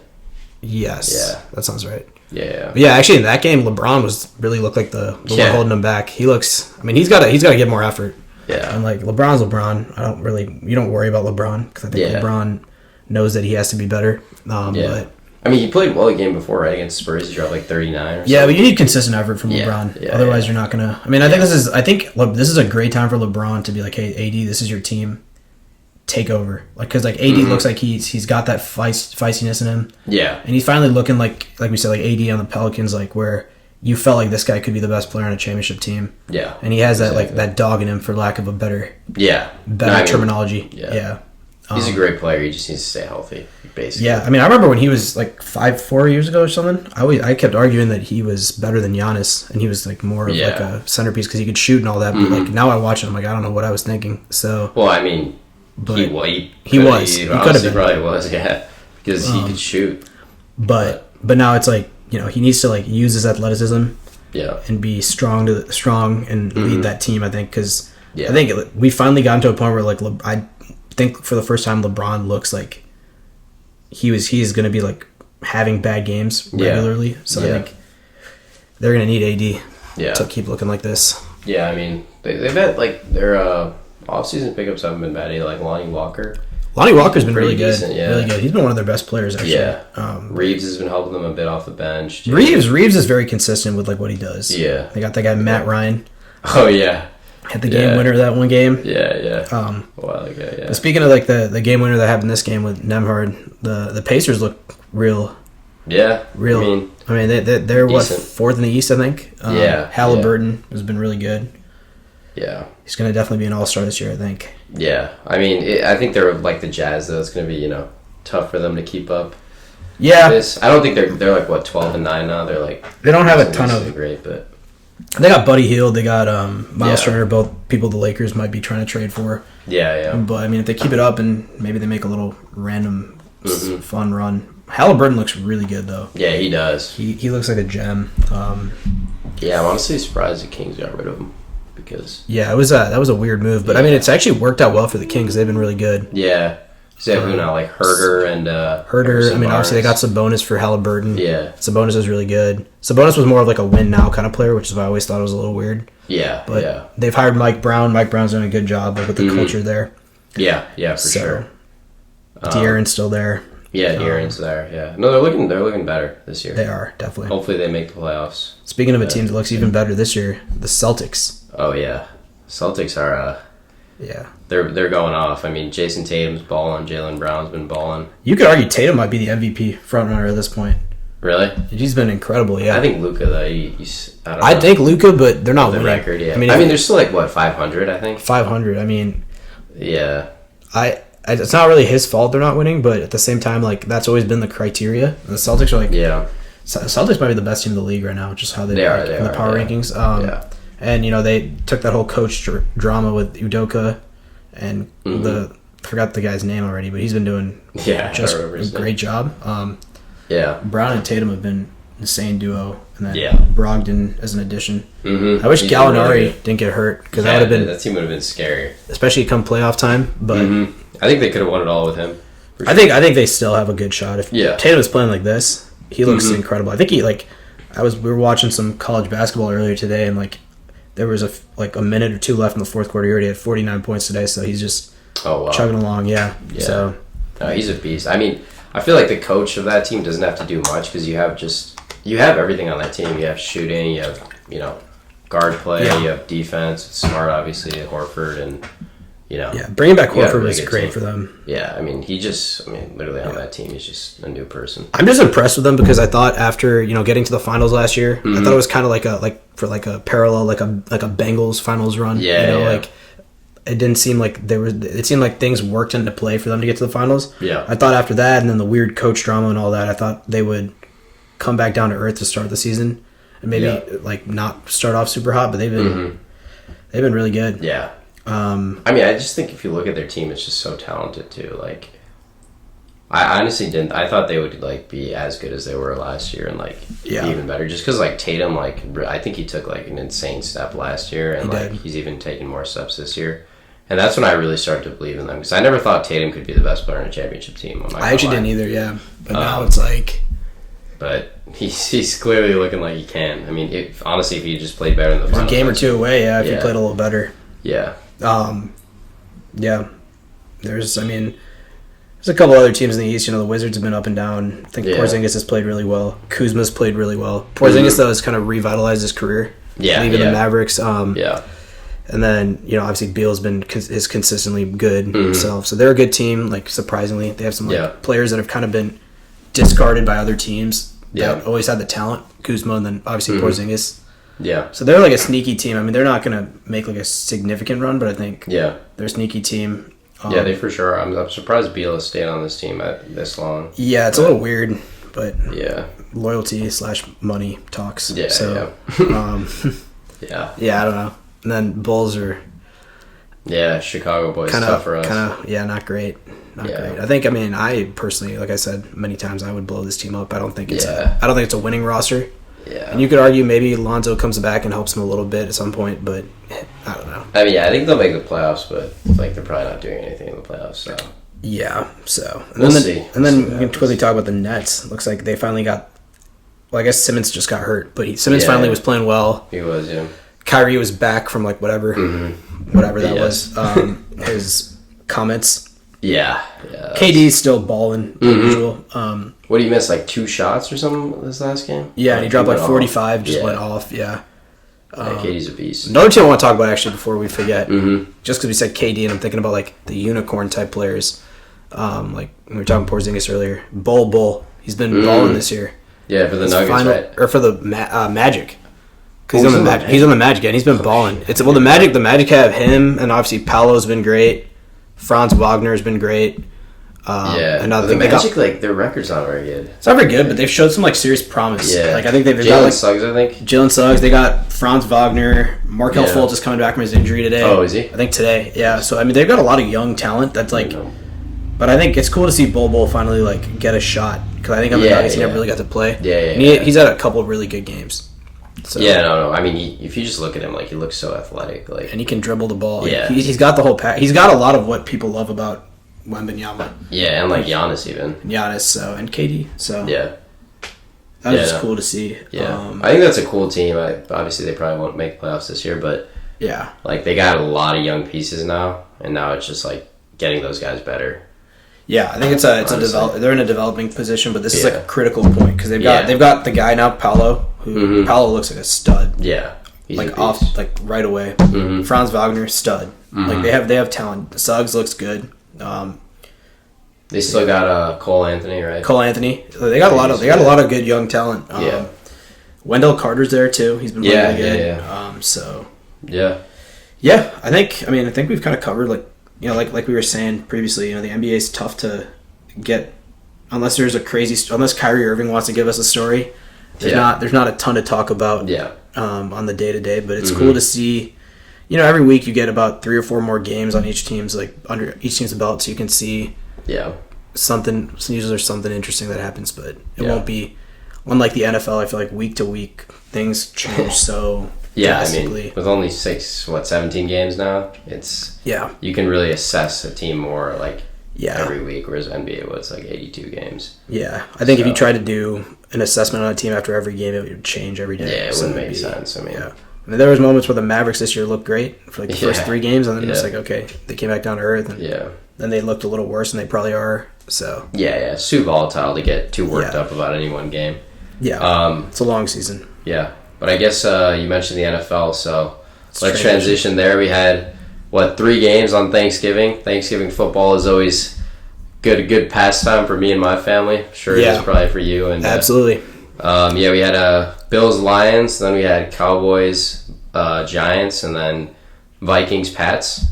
Yes. Yeah. That sounds right. Yeah. But yeah, actually in that game, LeBron really looked like the one holding him back. He's got to get more effort. Yeah. And like LeBron's LeBron. You don't worry about LeBron because I think LeBron knows that he has to be better. But I mean, he played well a game before, right? Against Spurs, he dropped like 39 or something. Yeah, but you need consistent effort from LeBron. Otherwise, you're not gonna. I mean, I think this is a great time for LeBron to be like, "Hey, AD, this is your team. Take over." Like, because like AD looks like he's got that feistiness in him. Yeah, and he's finally looking like we said, like AD on the Pelicans, like where you felt like this guy could be the best player on a championship team. Yeah, and he has that like that dog in him, for lack of a better terminology. Yeah. He's a great player. He just needs to stay healthy, basically. Yeah, I mean, I remember when he was like 4 years ago or something. I kept arguing that he was better than Giannis, and he was like more of like a centerpiece because he could shoot and all that. But like now I watch him, I'm like, I don't know what I was thinking. So well, I mean, but he could have been. Probably was, yeah. because he could shoot. But now it's like, he needs to like use his athleticism Yeah. and be strong and lead that team. I think because Yeah. I think we finally gotten to a point where like I think for the first time LeBron looks like he's going to be like having bad games regularly. So I think they're going to need AD to keep looking like this. Yeah, I mean they've had like their off-season pickups haven't been bad. Like Lonnie Walker. Lonnie Walker's been really good. Decent, yeah. Really good. He's been one of their best players, actually. Yeah. Reeves has been helping them a bit off the bench. Too. Reeves is very consistent with like what he does. Yeah. They got that guy Matt Ryan. Oh yeah. Had the game winner that one game. Yeah. A while ago, yeah. Speaking of like the game winner that happened this game with Nemhard, the Pacers look real. Yeah. Real. I mean they're what, fourth in the East, I think. Halliburton has been really good. Yeah. He's going to definitely be an all-star this year, I think. Yeah. I mean, I think they're like the Jazz, though. It's going to be, tough for them to keep up. Yeah. I don't think they're like, what, 12-9 now? They're like... They don't have a ton of... Great, but... They got Buddy Hield. They got Miles Turner, both people the Lakers might be trying to trade for. Yeah. But, I mean, if they keep it up and maybe they make a little random fun run. Halliburton looks really good, though. Yeah, he does. He looks like a gem. Yeah, I'm honestly surprised the Kings got rid of him. Because that was a weird move, but I mean it's actually worked out well for the Kings. They've been really good. Yeah, so they have now like Herder and Herder. I mean, obviously they got Sabonis for Halliburton. Yeah, Sabonis was really good. Sabonis was more of like a win now kind of player, which is why I always thought it was a little weird. Yeah, but they've hired Mike Brown. Mike Brown's doing a good job with the culture there. Yeah, for sure. De'Aaron's still there. Yeah, De'Aaron's there. Yeah, no, they're looking better this year. They are definitely. Hopefully, they make the playoffs. Speaking of a team that looks even better this year, the Celtics. Oh yeah, Celtics are. They're going off. I mean, Jason Tatum's balling. Jaylen Brown's been balling. You could argue Tatum might be the MVP frontrunner at this point. Really? He's been incredible. Yeah. I think Luka though. He's. I don't know. I think Luka, but they're not the winning. record. Yeah. I mean, they're still like what 500. I think. 500. I mean. Yeah. It's not really his fault they're not winning, but at the same time, like that's always been the criteria. And the Celtics are like. Yeah. Celtics might be the best team in the league right now, just how they are in the power rankings. And they took that whole coach drama with Udoka, and I forgot the guy's name already, but he's been doing just a great job. Brown and Tatum have been an insane duo, and then Brogdon as an addition. I wish Gallinari didn't get hurt because that team would have been scary, especially come playoff time. But I think they could have won it all with him. Sure. I think they still have a good shot. If Tatum is playing like this, he looks incredible. I think we were watching some college basketball earlier today, and like. There was a minute or two left in the fourth quarter. He already had 49 points today, so he's just chugging along. Yeah. So he's a beast. I mean, I feel like the coach of that team doesn't have to do much because you have everything on that team. You have shooting, you have guard play, you have defense. It's Smart, obviously, Horford, and bringing back Horford was great for them. Yeah, I mean, literally on that team, he's just a new person. I'm just impressed with them because I thought after getting to the finals last year, I thought it was kind of like a parallel, like a Bengals finals run. Like it didn't seem like it seemed like things worked into play for them to get to the finals. Yeah, I thought after that, and then the weird coach drama and all that, I thought they would come back down to earth to start the season and maybe like not start off super hot, but they've been really good. Yeah. I mean, I just think if you look at their team, it's just so talented too. Like, I honestly didn't. I thought they would like be as good as they were last year, and even better. Just because like Tatum, I think he took like an insane step last year, and he's even taken more steps this year. And that's when I really started to believe in them because I never thought Tatum could be the best player in a championship team. I actually didn't either. Yeah, but now it's like. But he's clearly looking like he can. I mean, if he just played better in the finals, a game or two away. Yeah, if he played a little better. Yeah. There's a couple other teams in the East. The Wizards have been up and down. I think Porzingis has played really well. Kuzma's played really well. Porzingis, though, has kind of revitalized his career. Leaving the Mavericks. And then, obviously Beal's been is consistently good himself. So they're a good team, like, surprisingly. They have some players that have kind of been discarded by other teams that always had the talent. Kuzma and then, obviously, Porzingis. Yeah. So they're like a sneaky team. I mean, they're not going to make like a significant run, but I think they're a sneaky team. They for sure. I'm surprised Beal has stayed on this team this long. Yeah, it's a little weird, but loyalty / money talks. Yeah. So, I don't know. And then Bulls are. Yeah, Chicago boys tough for us. Not great. Not great. I personally, like I said many times, I would blow this team up. I don't think it's a winning roster. Yeah. And you could argue maybe Lonzo comes back and helps them a little bit at some point, but I don't know. I mean, I think they'll make the playoffs, but like they're probably not doing anything in the playoffs. So yeah. So we'll see. And then we can quickly talk about the Nets. Looks like they finally got. Well, I guess Simmons just got hurt, but Simmons finally was playing well. He was, yeah. Kyrie was back from like whatever that was. His comments. Yeah. KD's still balling as usual. What do you miss? Like 2 shots or something this last game? Yeah, and he dropped like 45. Just went off. Yeah. KD's a beast. Another team I want to talk about actually before we forget, just because we said KD, and I'm thinking about like the unicorn type players, like we were talking Porzingis earlier. Bull, he's been balling this year. Yeah, for the Nuggets, right? Or for the Magic. Because he's on the Magic, and he's been balling. The Magic have him, and obviously Paolo's been great. Franz Wagner's been great. And the Magic, like their record's not very good. It's not very good, but they've showed some like serious promise. Yeah, like I think they've got Jalen like Suggs. I think Jalen Suggs. They got Franz Wagner. Markelle Fultz is coming back from his injury today. Oh, is he? I think today. Yeah. So I mean, they've got a lot of young talent. That's like, but I think it's cool to see Bull finally like get a shot because I think on the Nuggets he never really got to play. He's had a couple of really good games. So. Yeah, no. I mean, if you just look at him, like he looks so athletic, like, and he can dribble the ball. Yeah, he's got the whole pack. He's got a lot of what people love about Wembanyama. Yeah, and like Giannis even. Giannis, and KD. So yeah, that was just cool to see. Yeah, I think that's a cool team. Obviously, they probably won't make playoffs this year, but yeah, like they got a lot of young pieces now, and now it's just like getting those guys better. Yeah, I think it's a they're in a developing position, but this is like a critical point because they've got the guy now, Paolo, who Paolo looks like a stud. Yeah, like off like right away. Franz Wagner, stud. Like they have talent. Suggs looks good. They still got Cole Anthony, right? Cole Anthony. They got a lot of good young talent. Wendell Carter's there too. He's been playing really good. I think we've kind of covered like we were saying previously. The NBA is tough to get unless there's unless Kyrie Irving wants to give us a story. There's not a ton to talk about. On the day to day, but it's cool to see. Every week you get about 3 or 4 more games on each team's under each team's belt, so you can see something. Usually there's something interesting that happens, but it won't be unlike the NFL. I feel like week to week things change so drastically. I mean, with only 17 games now, it's you can really assess a team more every week, whereas NBA was like 82 games. Yeah, I think if you try to do an assessment on a team after every game, it would change every day. Yeah, it wouldn't make sense. I mean, there was moments where the Mavericks this year looked great for the first 3 games, and then it's like, okay, they came back down to earth, and then they looked a little worse than they probably are. So it's too volatile to get too worked up about any one game. Yeah, it's a long season. Yeah, but I guess you mentioned the NFL, so let's transition there. We had 3 games on Thanksgiving. Thanksgiving football is always a good pastime for me and my family. Sure, it is probably for you. And absolutely. We had Bills Lions, then we had Cowboys Giants, and then Vikings Pats.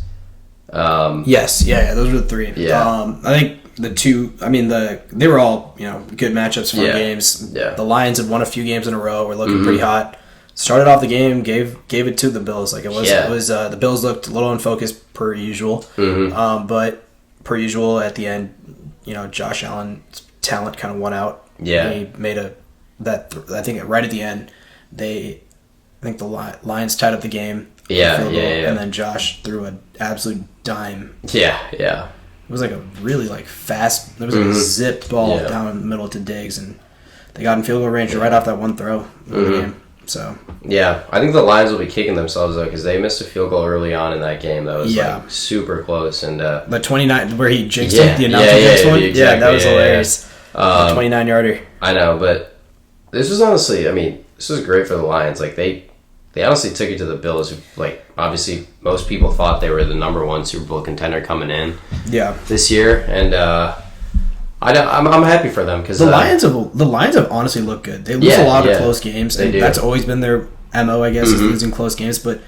Yes, those were the 3. I think the 2. I mean, they were all good matchups, fun games. Yeah. The Lions had won a few games in a row. Were looking pretty hot. Started off the game, gave it to the Bills. It was the Bills looked a little unfocused per usual. But per usual at the end, Josh Allen's talent kind of won out. Yeah, he made I think right at the end, I think the Lions tied up the game. And then Josh threw an absolute dime. Yeah. It was like a really fast. There was a zip ball down in the middle to Diggs, and they got in field goal range right off that one throw in the game. So I think the Lions will be kicking themselves though because they missed a field goal early on in that game that was super close, and the 29 where he jinxed it, the announcer jinxed one. Exactly, that was hilarious. 29-yarder. I know, but this was honestly, this was great for the Lions. They honestly took it to the Bills, who obviously most people thought they were the number 1 Super Bowl contender coming in. This year, and I'm happy for them because the Lions have honestly looked good. They lose a lot of close games, and that's always been their MO, I guess, is losing close games. But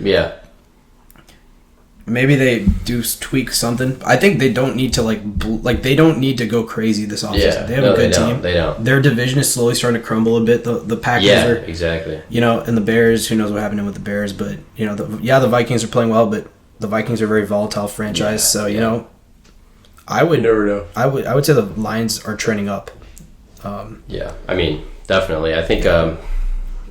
maybe they do tweak something. I think they don't need to they don't need to go crazy this offseason. They have a good team. They don't. Their division is slowly starting to crumble a bit. The Packers are exactly. And the Bears. Who knows what happened with the Bears? But the Vikings are playing well, but the Vikings are a very volatile franchise, so you yeah. know, You never know. I would say the Lions are trending up. Yeah, I mean, definitely. I think,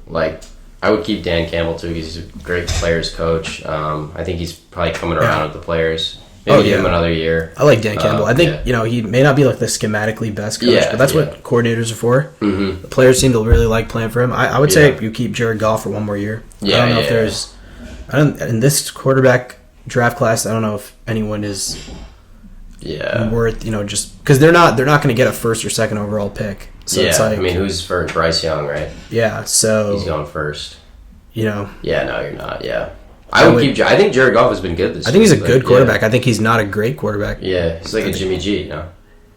like, I would keep Dan Campbell too. He's a great players coach. I think he's probably coming around with the players. Maybe give him another year. I like Dan Campbell. I think yeah. you know he may not be like the schematically best coach, Yeah, but that's yeah. what coordinators are for. Mm-hmm. The players seem to really like playing for him. I would say Yeah. you keep Jared Goff for one more year. Yeah, I don't know yeah, if there's. I don't in this quarterback draft class. I don't know if anyone is Yeah. worth just because they're not going to get a first or second overall pick. So yeah, it's like, I mean, who's first? Bryce Young, right? yeah. So He's going first. Yeah, no, you're not. Yeah, I would. I think Jared Goff has been good this year. I think he's a good yeah. quarterback. I think he's not a great quarterback. Yeah, he's like a Jimmy G,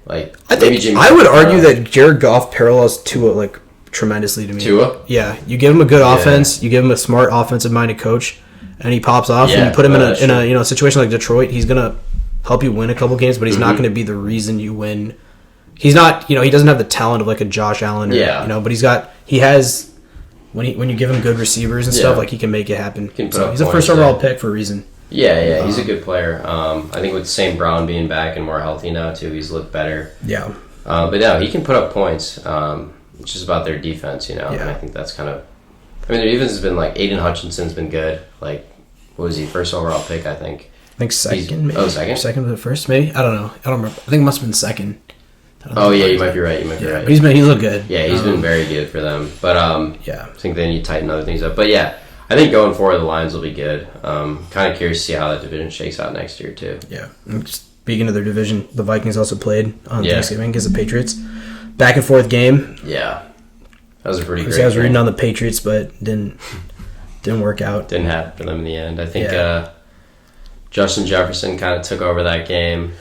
Like I maybe think Jimmy I would G. argue that Jared Goff parallels Tua like tremendously to me. Tua? Yeah, you give him a good offense, you give him a smart offensive-minded coach, and he pops off. Yeah, and you put him that's in true. a situation like Detroit, he's gonna help you win a couple games, but he's Mm-hmm. not going to be the reason you win. He's not, he doesn't have the talent of like a Josh Allen, but he has when you give him good receivers and stuff, like he can make it happen. Can put So up he's a points, first overall pick for a reason. Yeah, he's a good player. I think with St. Brown being back and more healthy now too, he's looked better. Yeah. But no, he can put up points. It's just about their defense, And I think that's kind of. I mean, their defense has been like Aiden Hutchinson's been good. Like, what was he? First overall pick, I think. I think second. Maybe. Second? Second to the first, maybe. I don't know. I don't remember. I think it must have been second. Oh yeah, you might be right. You might be right. But he's looked good. Yeah, he's been very good for them. But yeah, I think they need to tighten other things up. But yeah, I think going forward the Lions will be good. Kind of curious to see how that division shakes out next year too. yeah. And speaking of their division, the Vikings also played on Yeah. Thanksgiving against the Patriots. Back and forth game. Yeah, that was a pretty great. I was game. reading on the Patriots, but didn't work out. Didn't happen for them in the end. I think Yeah. Justin Jefferson kind of took over that game.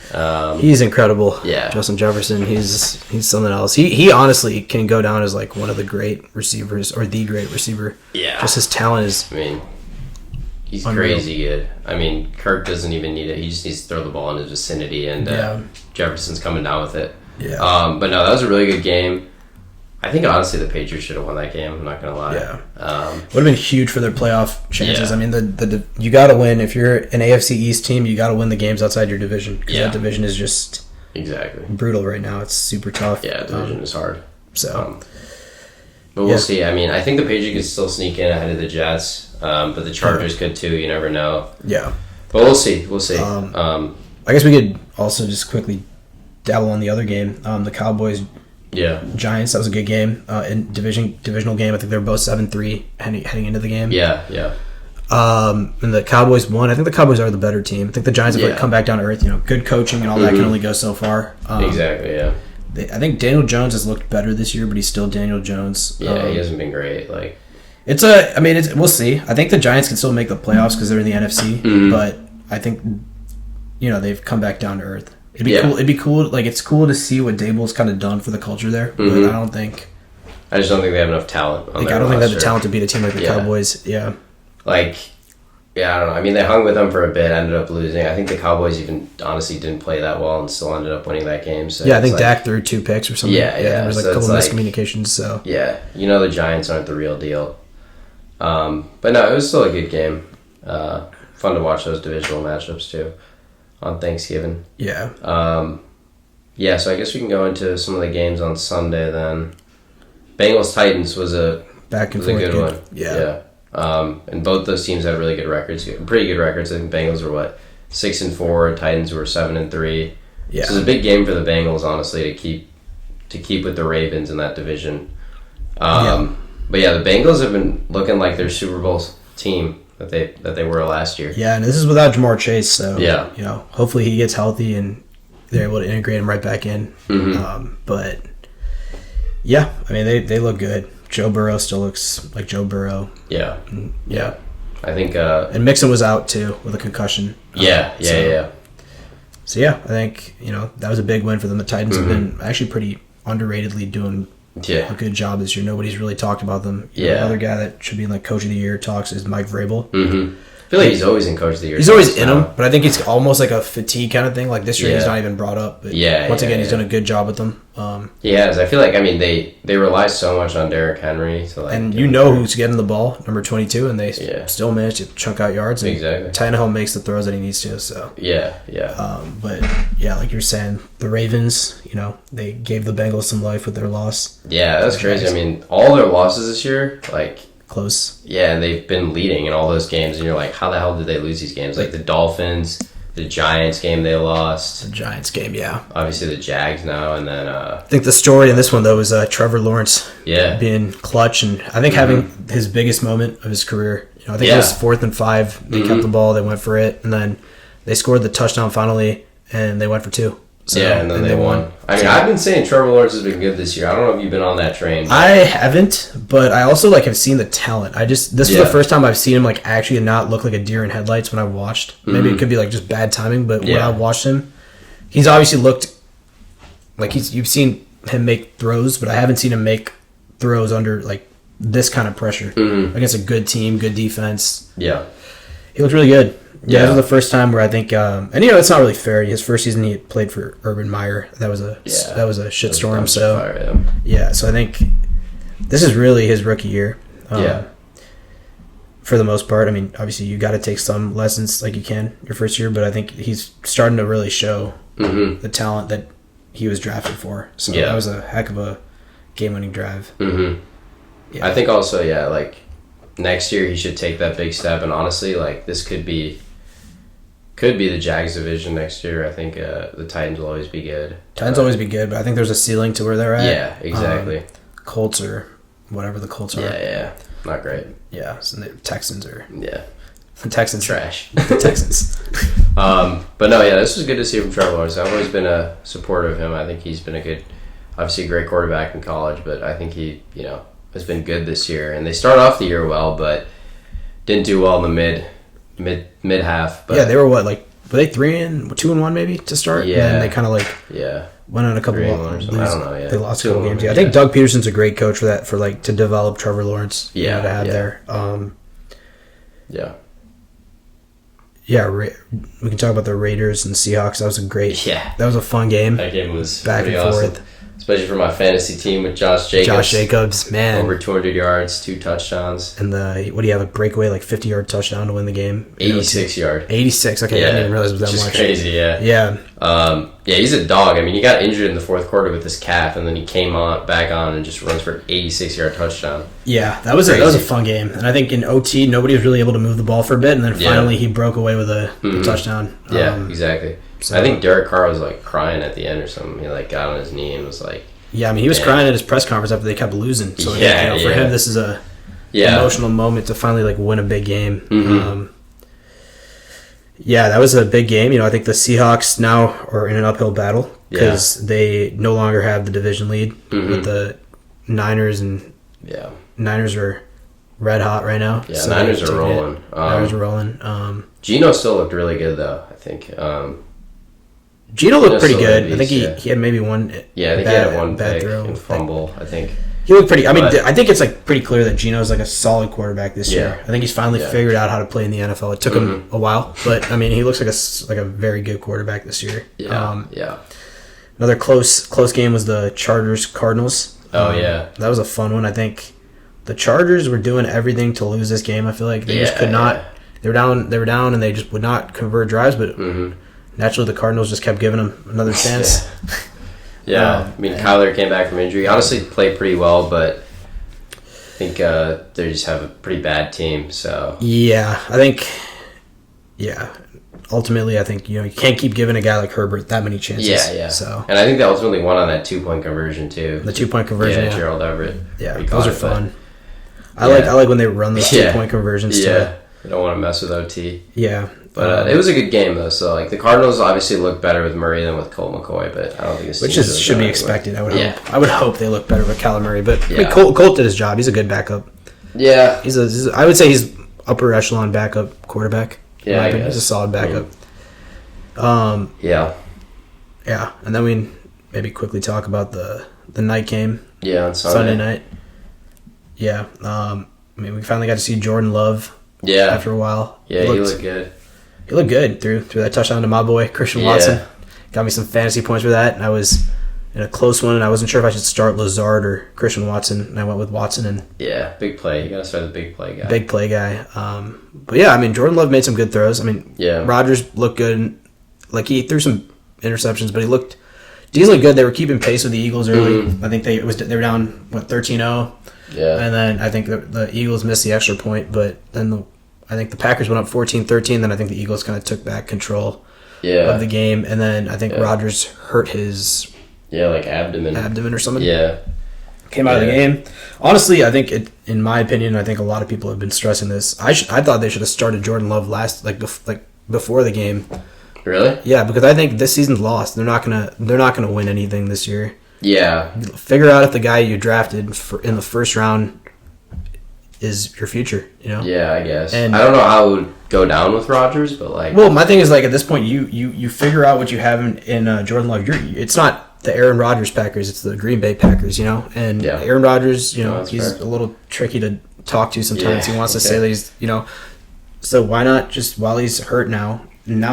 He's incredible. Yeah. Justin Jefferson. He's something else. He honestly can go down as like one of the great receivers or the great receiver. Yeah. Just his talent is. I mean, he's Unreal. crazy good. I mean, Kirk doesn't even need it. He just needs to throw the ball in his vicinity, and Jefferson's coming down with it. Yeah. But no, that was a really good game. I think honestly the Patriots should have won that game. I'm not gonna lie. Yeah. Would have been huge for their playoff chances. Yeah. I mean, the you got to win if you're an AFC East team. You got to win the games outside your division because Yeah. that division is just Exactly. brutal right now. It's super tough. Yeah, division is hard. So But we'll see. I mean, I think the Patriots could still sneak in ahead of the Jets, but the Chargers could too. You never know. yeah, But we'll see. We'll see. I guess we could also just quickly dabble on the other game. The Cowboys yeah. Giants. That was a good game. In divisional game. I think they were both 7-3 heading into the game. Yeah. And the Cowboys won. I think the Cowboys are the better team. I think the Giants have like come back down to earth. Good coaching and all that can only go so far. Exactly. Yeah. I think Daniel Jones has looked better this year, but he's still Daniel Jones. Yeah. He hasn't been great. Like. We'll see. I think the Giants can still make the playoffs because they're in the NFC, but I think they've come back down to earth. It'd be cool. It'd be cool. Like it's cool to see what Dable's kind of done for the culture there, but I don't think. I just don't think they have enough talent. On their I don't think they have the roster. talent to beat a team like the Cowboys. Yeah. Like, yeah, I don't know. I mean, they hung with them for a bit, ended up losing. I think the Cowboys even honestly didn't play that well and still ended up winning that game. So Yeah, I think it's Dak threw 2 picks or something. Yeah. There was like So a couple it's miscommunications. So yeah, the Giants aren't the real deal. But no, it was still a good game. Fun to watch those divisional matchups too on Thanksgiving. yeah, Yeah, so I guess we can go into some of the games on Sunday then. Bengals Titans was a back and was a forth. good one. Yeah. And both those teams had really good records, pretty good records. I think Bengals were 6-4, Titans were 7-3. Yeah. So it was a big game for the Bengals, honestly, to keep with the Ravens in that division. But yeah, the Bengals have been looking like their Super Bowl team that they were last year. Yeah, and this is without Jamar Chase, so Yeah. hopefully he gets healthy and they're able to integrate him right back in. But yeah, I mean they look good. Joe Burrow still looks like Joe Burrow. Yeah. Yeah, I think. and Mixon was out too with a concussion. Yeah. So yeah, I think that was a big win for them. The Titans have been actually pretty underratedly doing a good job this year. Nobody's really talked about them. Yeah. Another guy that should be in like Coach of the Year talks is Mike Vrabel. feel like he's always in Coach of the Year. He's always in them, but I think it's almost like a fatigue kind of thing. Like this year, he's not even brought up. But once again, he's done a good job with them. He has. I feel like, I mean, they rely so much on Derrick Henry. To like, and you know who's getting the ball, number 22, and they still manage to chunk out yards. And exactly. Tannehill makes the throws that he needs to. So yeah. But yeah, like you're saying, the Ravens, you know, they gave the Bengals some life with their loss. Yeah, that's crazy. I mean, all their losses this year, like. Close. Yeah, and they've been leading in all those games, and you're like, how the hell did they lose these games? Like the Dolphins, the Giants game they lost. The Giants game, yeah. Obviously the Jags now, and then... I think the story in this one, though, is Trevor Lawrence being clutch, and I think having his biggest moment of his career. You know, I think it was 4th and 5. They kept the ball, they went for it, and then they scored the touchdown finally, and they went for 2. So, and then they won. I mean, I've been saying Trevor Lawrence has been good this year. I don't know if you've been on that train. I haven't, but I also have seen the talent. This was the first time I've seen him actually not look like a deer in headlights when I watched. Maybe it could be just bad timing, but when I watched him, he's obviously looked like you've seen him make throws, but I haven't seen him make throws under this kind of pressure against a good team, good defense. Yeah, he looked really good. Yeah, this was the first time where I think, and it's not really fair. His first season he played for Urban Meyer. That was a shitstorm. So so I think this is really his rookie year. For the most part. I mean, obviously you got to take some lessons like you can your first year, but I think he's starting to really show the talent that he was drafted for. So that was a heck of a game-winning drive. Yeah. I think also next year he should take that big step, and honestly this could be the Jags division next year. I think the Titans will always be good. Titans always be good, but I think there's a ceiling to where they're at. Yeah, exactly. Colts or whatever the Colts are. Yeah, not great. Yeah, so the Texans are. Yeah. The Texans. Trash. The Texans. But no, this was good to see from Trevor Lawrence. I've always been a supporter of him. I think he's been obviously a great quarterback in college, but I think he, has been good this year. And they started off the year well, but didn't do well in the mid half. But they were were they 2-1 maybe to start? Yeah. And then they kind of went on a couple of I don't know. Yeah, they lost a couple games. Yeah, I think Doug Peterson's a great coach for that, to develop Trevor Lawrence. To have there. We can talk about the Raiders and Seahawks. That was a great. Yeah, that was a fun game. That game was back and awesome. forth. Especially for my fantasy team with Josh Jacobs. Man. Over 200 yards, 2 touchdowns. And what do you have, a breakaway, 50-yard touchdown to win the game? 86 yard. 86, okay. I didn't even realize it was that much. Just crazy, yeah. Yeah. He's a dog. I mean, he got injured in the fourth quarter with his calf, and then he came back on and just runs for an 86-yard touchdown. Yeah, that was a fun game. And I think in OT, nobody was really able to move the ball for a bit, and then finally he broke away with a touchdown. Yeah, exactly. So, I think Derek Carr was crying at the end or something. He got on his knee and was like... Yeah, I mean, he was crying at his press conference after they kept losing. So, for him, this is a emotional moment to finally, win a big game. That was a big game. I think the Seahawks now are in an uphill battle because they no longer have the division lead with the Niners, and Niners are red hot right now. Yeah, so Niners are rolling. Niners are rolling. Geno still looked really good, though, I think. Geno looked pretty good. I think he had maybe one. Yeah, I think he had one bad throw and fumble. I think he looked pretty. I mean, I think it's pretty clear that Geno's a solid quarterback this year. I think he's finally figured out how to play in the NFL. It took him a while, but I mean, he looks like a very good quarterback this year. Another close game was the Chargers Cardinals. That was a fun one. I think the Chargers were doing everything to lose this game. I feel like they just could not. They were down, and they just would not convert drives, but. Naturally, the Cardinals just kept giving him another chance. I mean, Kyler came back from injury. Honestly, played pretty well, but I think they just have a pretty bad team. So I think, ultimately, I think you can't keep giving a guy like Herbert that many chances. So, and I think they ultimately won on that 2-point conversion too. The 2-point conversion, Gerald Everett. Yeah, those are fun. I like when they run those 2-point conversions. Yeah, they don't want to mess with OT. Yeah. But it was a good game, though. So, the Cardinals obviously look better with Murray than with Colt McCoy, but I don't think it's... Which should be expected, I would hope. I would hope they look better with Kyler Murray, but I mean, Colt did his job. He's a good backup. Yeah. I would say he's upper echelon backup quarterback. Yeah, I guess. He's a solid backup. Yeah. And then we maybe quickly talk about the night game. Yeah, on Sunday night. Yeah. I mean, we finally got to see Jordan Love Yeah. After a while. Yeah, he looked good. He looked good through that touchdown to my boy, Christian Watson. Got me some fantasy points for that, and I was in a close one, and I wasn't sure if I should start Lazard or Christian Watson, and I went with Watson. And yeah, big play. You got to start the big play guy. Big play guy. But yeah, I mean, Jordan Love made some good throws. I mean, Rodgers looked good. Like, he threw some interceptions, but he looked decently good. They were keeping pace with the Eagles early. I think they were down 13-0. Yeah. And then I think the Eagles missed the extra point, but then I think the Packers went up 14-13. Then I think the Eagles kind of took back control of the game, and then I think Rodgers hurt his abdomen or something. Yeah. Came out of the game. Honestly, I think in my opinion, I think a lot of people have been stressing this. I thought they should have started Jordan Love before the game. Really? Yeah, because I think this season's lost. They're not gonna win anything this year. Yeah. Figure out if the guy you drafted in the first round is your future. You know. Yeah, I guess. And I don't know how it would go down with Rodgers, but like. Well, my thing is like at this point, you figure out what you have in Jordan Love. It's not the Aaron Rodgers Packers; it's the Green Bay Packers. You know, and Aaron Rodgers, he's fair. A little tricky to talk to sometimes. He wants to say that he's, so why not just while he's hurt now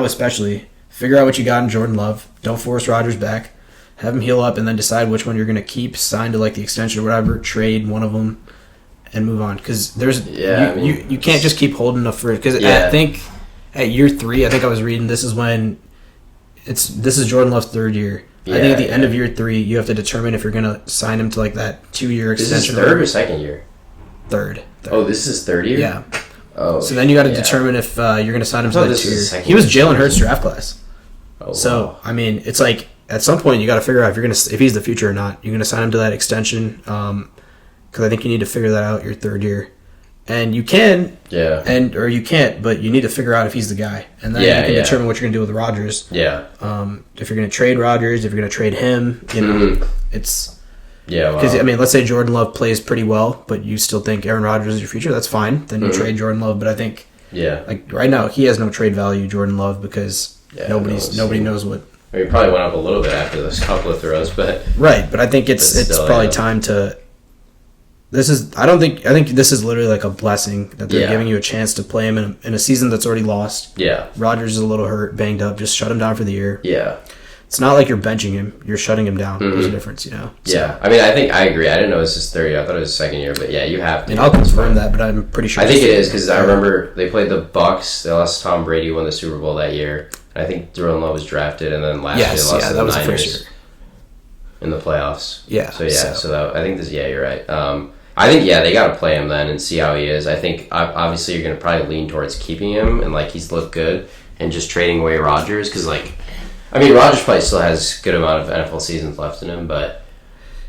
especially, figure out what you got in Jordan Love. Don't force Rodgers back. Have him heal up, and then decide which one you're going to keep, sign to like the extension or whatever, trade one of them, and move on. Because you can't just keep holding enough for it. Because I think at year 3, I think I was reading this is Jordan Love's third year. I think at the end of year 3, you have to determine if you're going to sign him to like that 2-year extension. This is third or second year? Third. Oh, this is third year? Yeah. Oh. So then you got to determine if you're going to sign him to like 2 years. He was Jalen Hurts' draft class. Oh, so wow. I mean, it's like at some point you got to figure out if he's the future or not. You're going to sign him to that extension because I think you need to figure that out your third year, and you can, or you can't, but you need to figure out if he's the guy, and then you can determine what you're going to do with Rodgers. Yeah. If you're going to trade Rodgers, if you're going to trade him, it's. Yeah, because I mean, let's say Jordan Love plays pretty well, but you still think Aaron Rodgers is your future. That's fine. Then you trade Jordan Love. But I think, like right now, he has no trade value, Jordan Love, because nobody knows what. I mean, he probably went up a little bit after this couple of throws, but right. But I think it's probably time to. I think this is literally like a blessing that they're giving you a chance to play him in a season that's already lost. Yeah. Rodgers is a little hurt, banged up. Just shut him down for the year. Yeah. It's not like you're benching him; you're shutting him down. There's a difference, So. Yeah, I mean, I agree. I didn't know it was his third year. I thought it was his second year, but yeah, you have to. And I'll confirm that, but I'm pretty sure. I think it is because I remember they played the Bucks. They lost Tom Brady, won the Super Bowl that year. And I think Jordan Love was drafted, and then last year they lost to the Niners in the playoffs. Yeah. So I think this. Yeah, you're right. I think they got to play him then and see how he is. I think obviously you're going to probably lean towards keeping him and like he's looked good and just trading away Rodgers because like. I mean, Rodgers probably still has a good amount of NFL seasons left in him, but...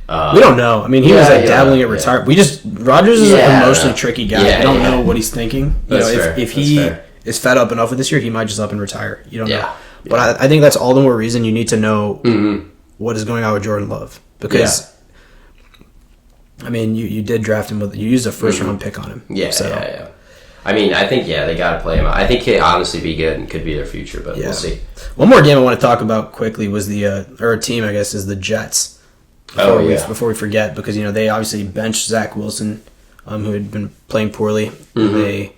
we don't know. I mean, he was dabbling at retirement. Rodgers is an emotionally tricky guy. We don't know what he's thinking. If he is fed up enough with this year, he might just up and retire. You don't know. But I think that's all the more reason you need to know what is going on with Jordan Love. Because, I mean, you did draft him you used a first-round pick on him. Yeah. I mean, I think, they got to play him. I think he'd honestly be good and could be their future, but we'll see. One more game I want to talk about quickly was or a team, I guess, is the Jets. Before we forget, because, they obviously benched Zach Wilson, who had been playing poorly. They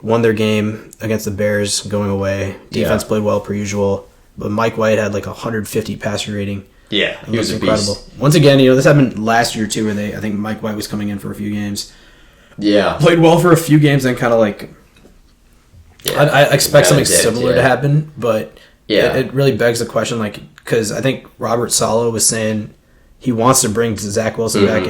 won their game against the Bears going away. Defense played well per usual, but Mike White had like 150 passer rating. Yeah, he was incredible. Once again, this happened last year too, where I think Mike White was coming in for a few games. Yeah. Played well for a few games and kind of like... Yeah, I expect something similar to happen, but it really begs the question, like, because I think Robert Saleh was saying he wants to bring Zach Wilson back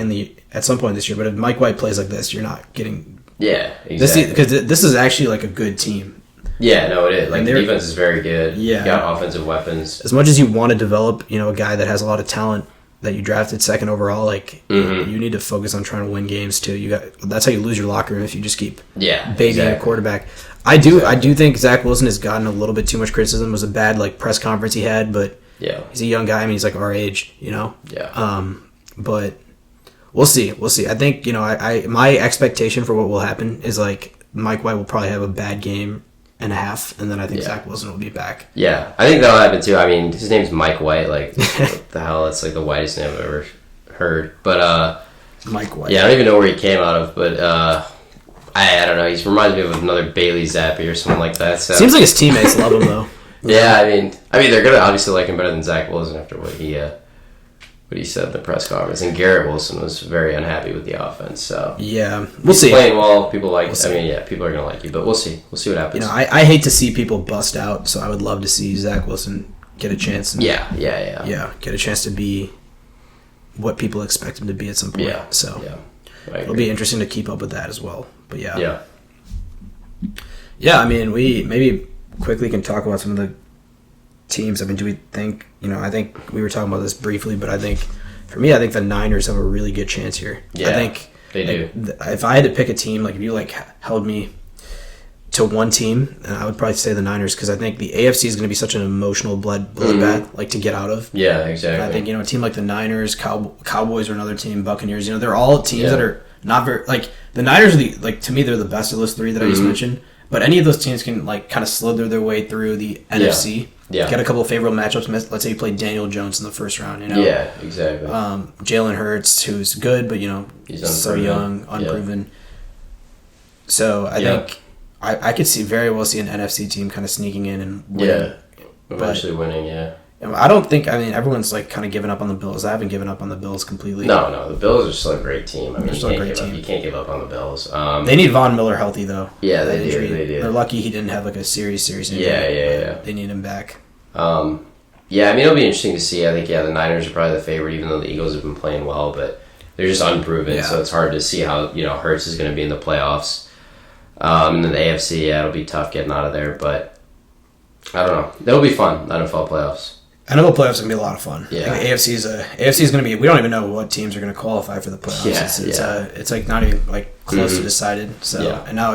at some point this year, but if Mike White plays like this, you're not getting... Yeah, exactly. Because this is actually like a good team. Yeah, no, it is. Like, the defense is very good. Yeah. You got offensive weapons. As much as you want to develop, a guy that has a lot of talent that you drafted second overall, like you need to focus on trying to win games too. That's how you lose your locker room if you just keep babying a quarterback. I do think Zach Wilson has gotten a little bit too much criticism. It was a bad like press conference he had, but he's a young guy. I mean, he's like our age, But we'll see. I think my expectation for what will happen is like Mike White will probably have a bad game and a half, and then I think Zach Wilson will be back. Yeah, I think that'll happen too. I mean, his name's Mike White. Like, what the hell? That's like the whitest name I've ever heard. But Mike White. Yeah, I don't even know where he came out of, but I don't know. He reminds me of another Bailey Zappi or something like that. So. Seems like his teammates love him though. Yeah, I mean, they're gonna obviously like him better than Zach Wilson after what he said in the press conference. And Garrett Wilson was very unhappy with the offense. So yeah, we'll see. Playing well, people like. People are gonna like you, but we'll see. We'll see what happens. You know, I hate to see people bust out, so I would love to see Zach Wilson get a chance. And, yeah, get a chance to be what people expect him to be at some point. Yeah, so it'll be interesting to keep up with that as well. But yeah. I mean, we maybe quickly can talk about some of the teams. I mean, do we think, I think we were talking about this briefly, but I think the Niners have a really good chance here. Yeah, I think they do. If I had to pick a team, like if you held me to one team, I would probably say the Niners, because I think the AFC is going to be such an emotional bloodbath, to get out of. Yeah, exactly. And I think, a team like the Niners, Cowboys are another team, Buccaneers, they're all teams that are not very, the Niners are to me, they're the best of those three that I just mentioned. But any of those teams can kind of slither their way through the NFC. Yeah. Get a couple of favorable matchups. Let's say you play Daniel Jones in the first round. Yeah, exactly. Jalen Hurts, who's good, but he's so young, unproven. Yeah. So I think I could very well see an NFC team kind of sneaking in and winning. Yeah, eventually winning. Yeah. I don't think. Everyone's kind of given up on the Bills. I haven't given up on the Bills completely. No, the Bills are still a great team. They're still a great team. You can't give up on the Bills. They need Von Miller healthy though. Yeah, they do. They're lucky he didn't have a serious injury. Yeah. They need him back. It'll be interesting to see. I think the Niners are probably the favorite, even though the Eagles have been playing well, but they're just unproven. Yeah. So it's hard to see how Hurts is going to be in the playoffs. And then the AFC, it'll be tough getting out of there, but I don't know. That'll be fun. NFL playoffs. NFL playoffs are going to be a lot of fun. Yeah. AFC is going to be. We don't even know what teams are going to qualify for the playoffs. It's not even close to decided. So and now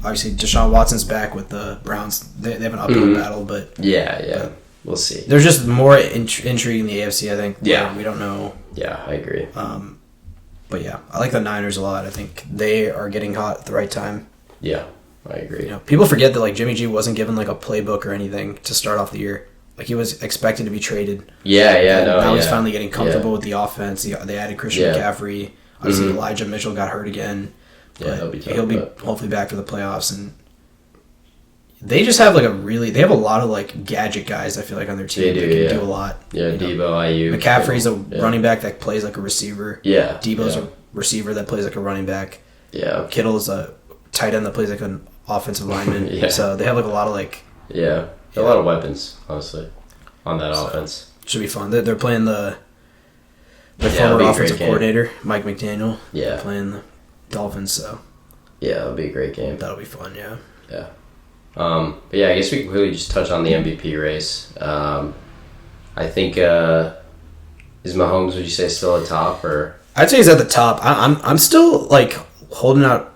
obviously Deshaun Watson's back with the Browns. They have an uphill battle, but but we'll see. There's just more intrigue in the AFC. I think. Yeah, we don't know. Yeah, I agree. But I like the Niners a lot. I think they are getting hot at the right time. Yeah, I agree. People forget that Jimmy G wasn't given a playbook or anything to start off the year. He was expected to be traded. Now he's finally getting comfortable with the offense. They added Christian McCaffrey. Obviously, Elijah Mitchell got hurt again. But he'll be hopefully back for the playoffs. And they just have they have a lot of gadget guys. I feel on their team. They can do a lot. Yeah, Debo, Ayuk. McCaffrey's a running back that plays like a receiver. Yeah, Debo's a receiver that plays like a running back. Yeah, Kittle's a tight end that plays like an offensive lineman. So they have a lot of a lot of weapons, honestly, on that offense. Should be fun. They're playing their former offensive coordinator, Mike McDaniel. Yeah. Playing the Dolphins, so. Yeah, it'll be a great game. That'll be fun, yeah. Yeah. But I guess we can quickly just touch on the MVP race. I think, is Mahomes, would you say, still at top? Or? I'd say he's at the top. I'm still, holding out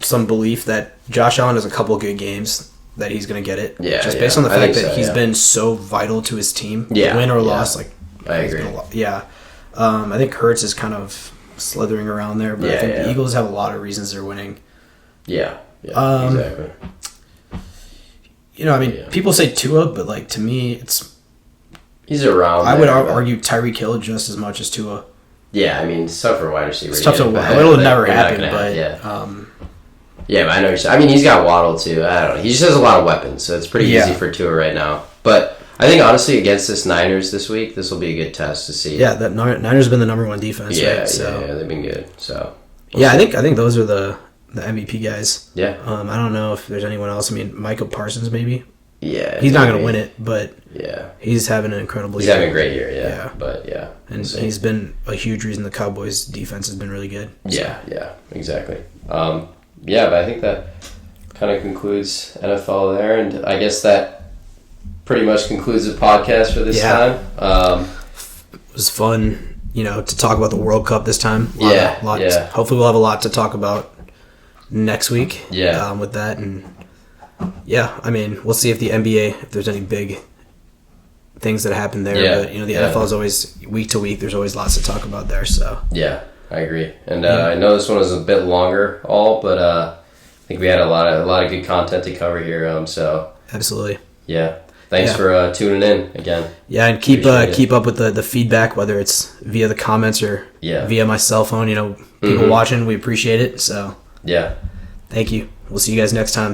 some belief that Josh Allen has a couple good games that he's going to get it. Yeah, just based on the fact that he's been so vital to his team. Yeah. Win or loss. I agree. I think Hurts is kind of slithering around there, but I think the Eagles have a lot of reasons they're winning. Yeah. Exactly. People say Tua, but to me, he's around. I would argue Tyreek Hill just as much as Tua. Yeah, it's tough for a wide receiver. It's tough to. It'll never happen, but yeah, but I know what you're saying. He's got Waddle too. I don't know. He just has a lot of weapons, so it's pretty easy for Tua right now. But I think honestly, against this Niners this week, this will be a good test to see. Yeah, that Niners have been the number one defense. Yeah, right? So, they've been good. So I think those are the MVP guys. Yeah. I don't know if there's anyone else. Michael Parsons maybe. Yeah. He's not going to win it, but yeah, he's having an incredible year. He's having a great year. Yeah. But and he's been a huge reason the Cowboys' defense has been really good. So. Yeah, exactly. But I think that kind of concludes NFL there, and I guess that pretty much concludes the podcast for this time. It was fun, to talk about the World Cup this time. Hopefully we'll have a lot to talk about next week. With that, and we'll see if the NBA, if there's any big things that happen there. Yeah. But the NFL is always week to week. There's always lots to talk about there. So I agree, and I know this one was a bit longer, but I think we had a lot of good content to cover here. So absolutely, Thanks for tuning in again. Yeah, and keep up with the feedback, whether it's via the comments or via my cell phone. People watching, we appreciate it. So Thank you. We'll see you guys next time.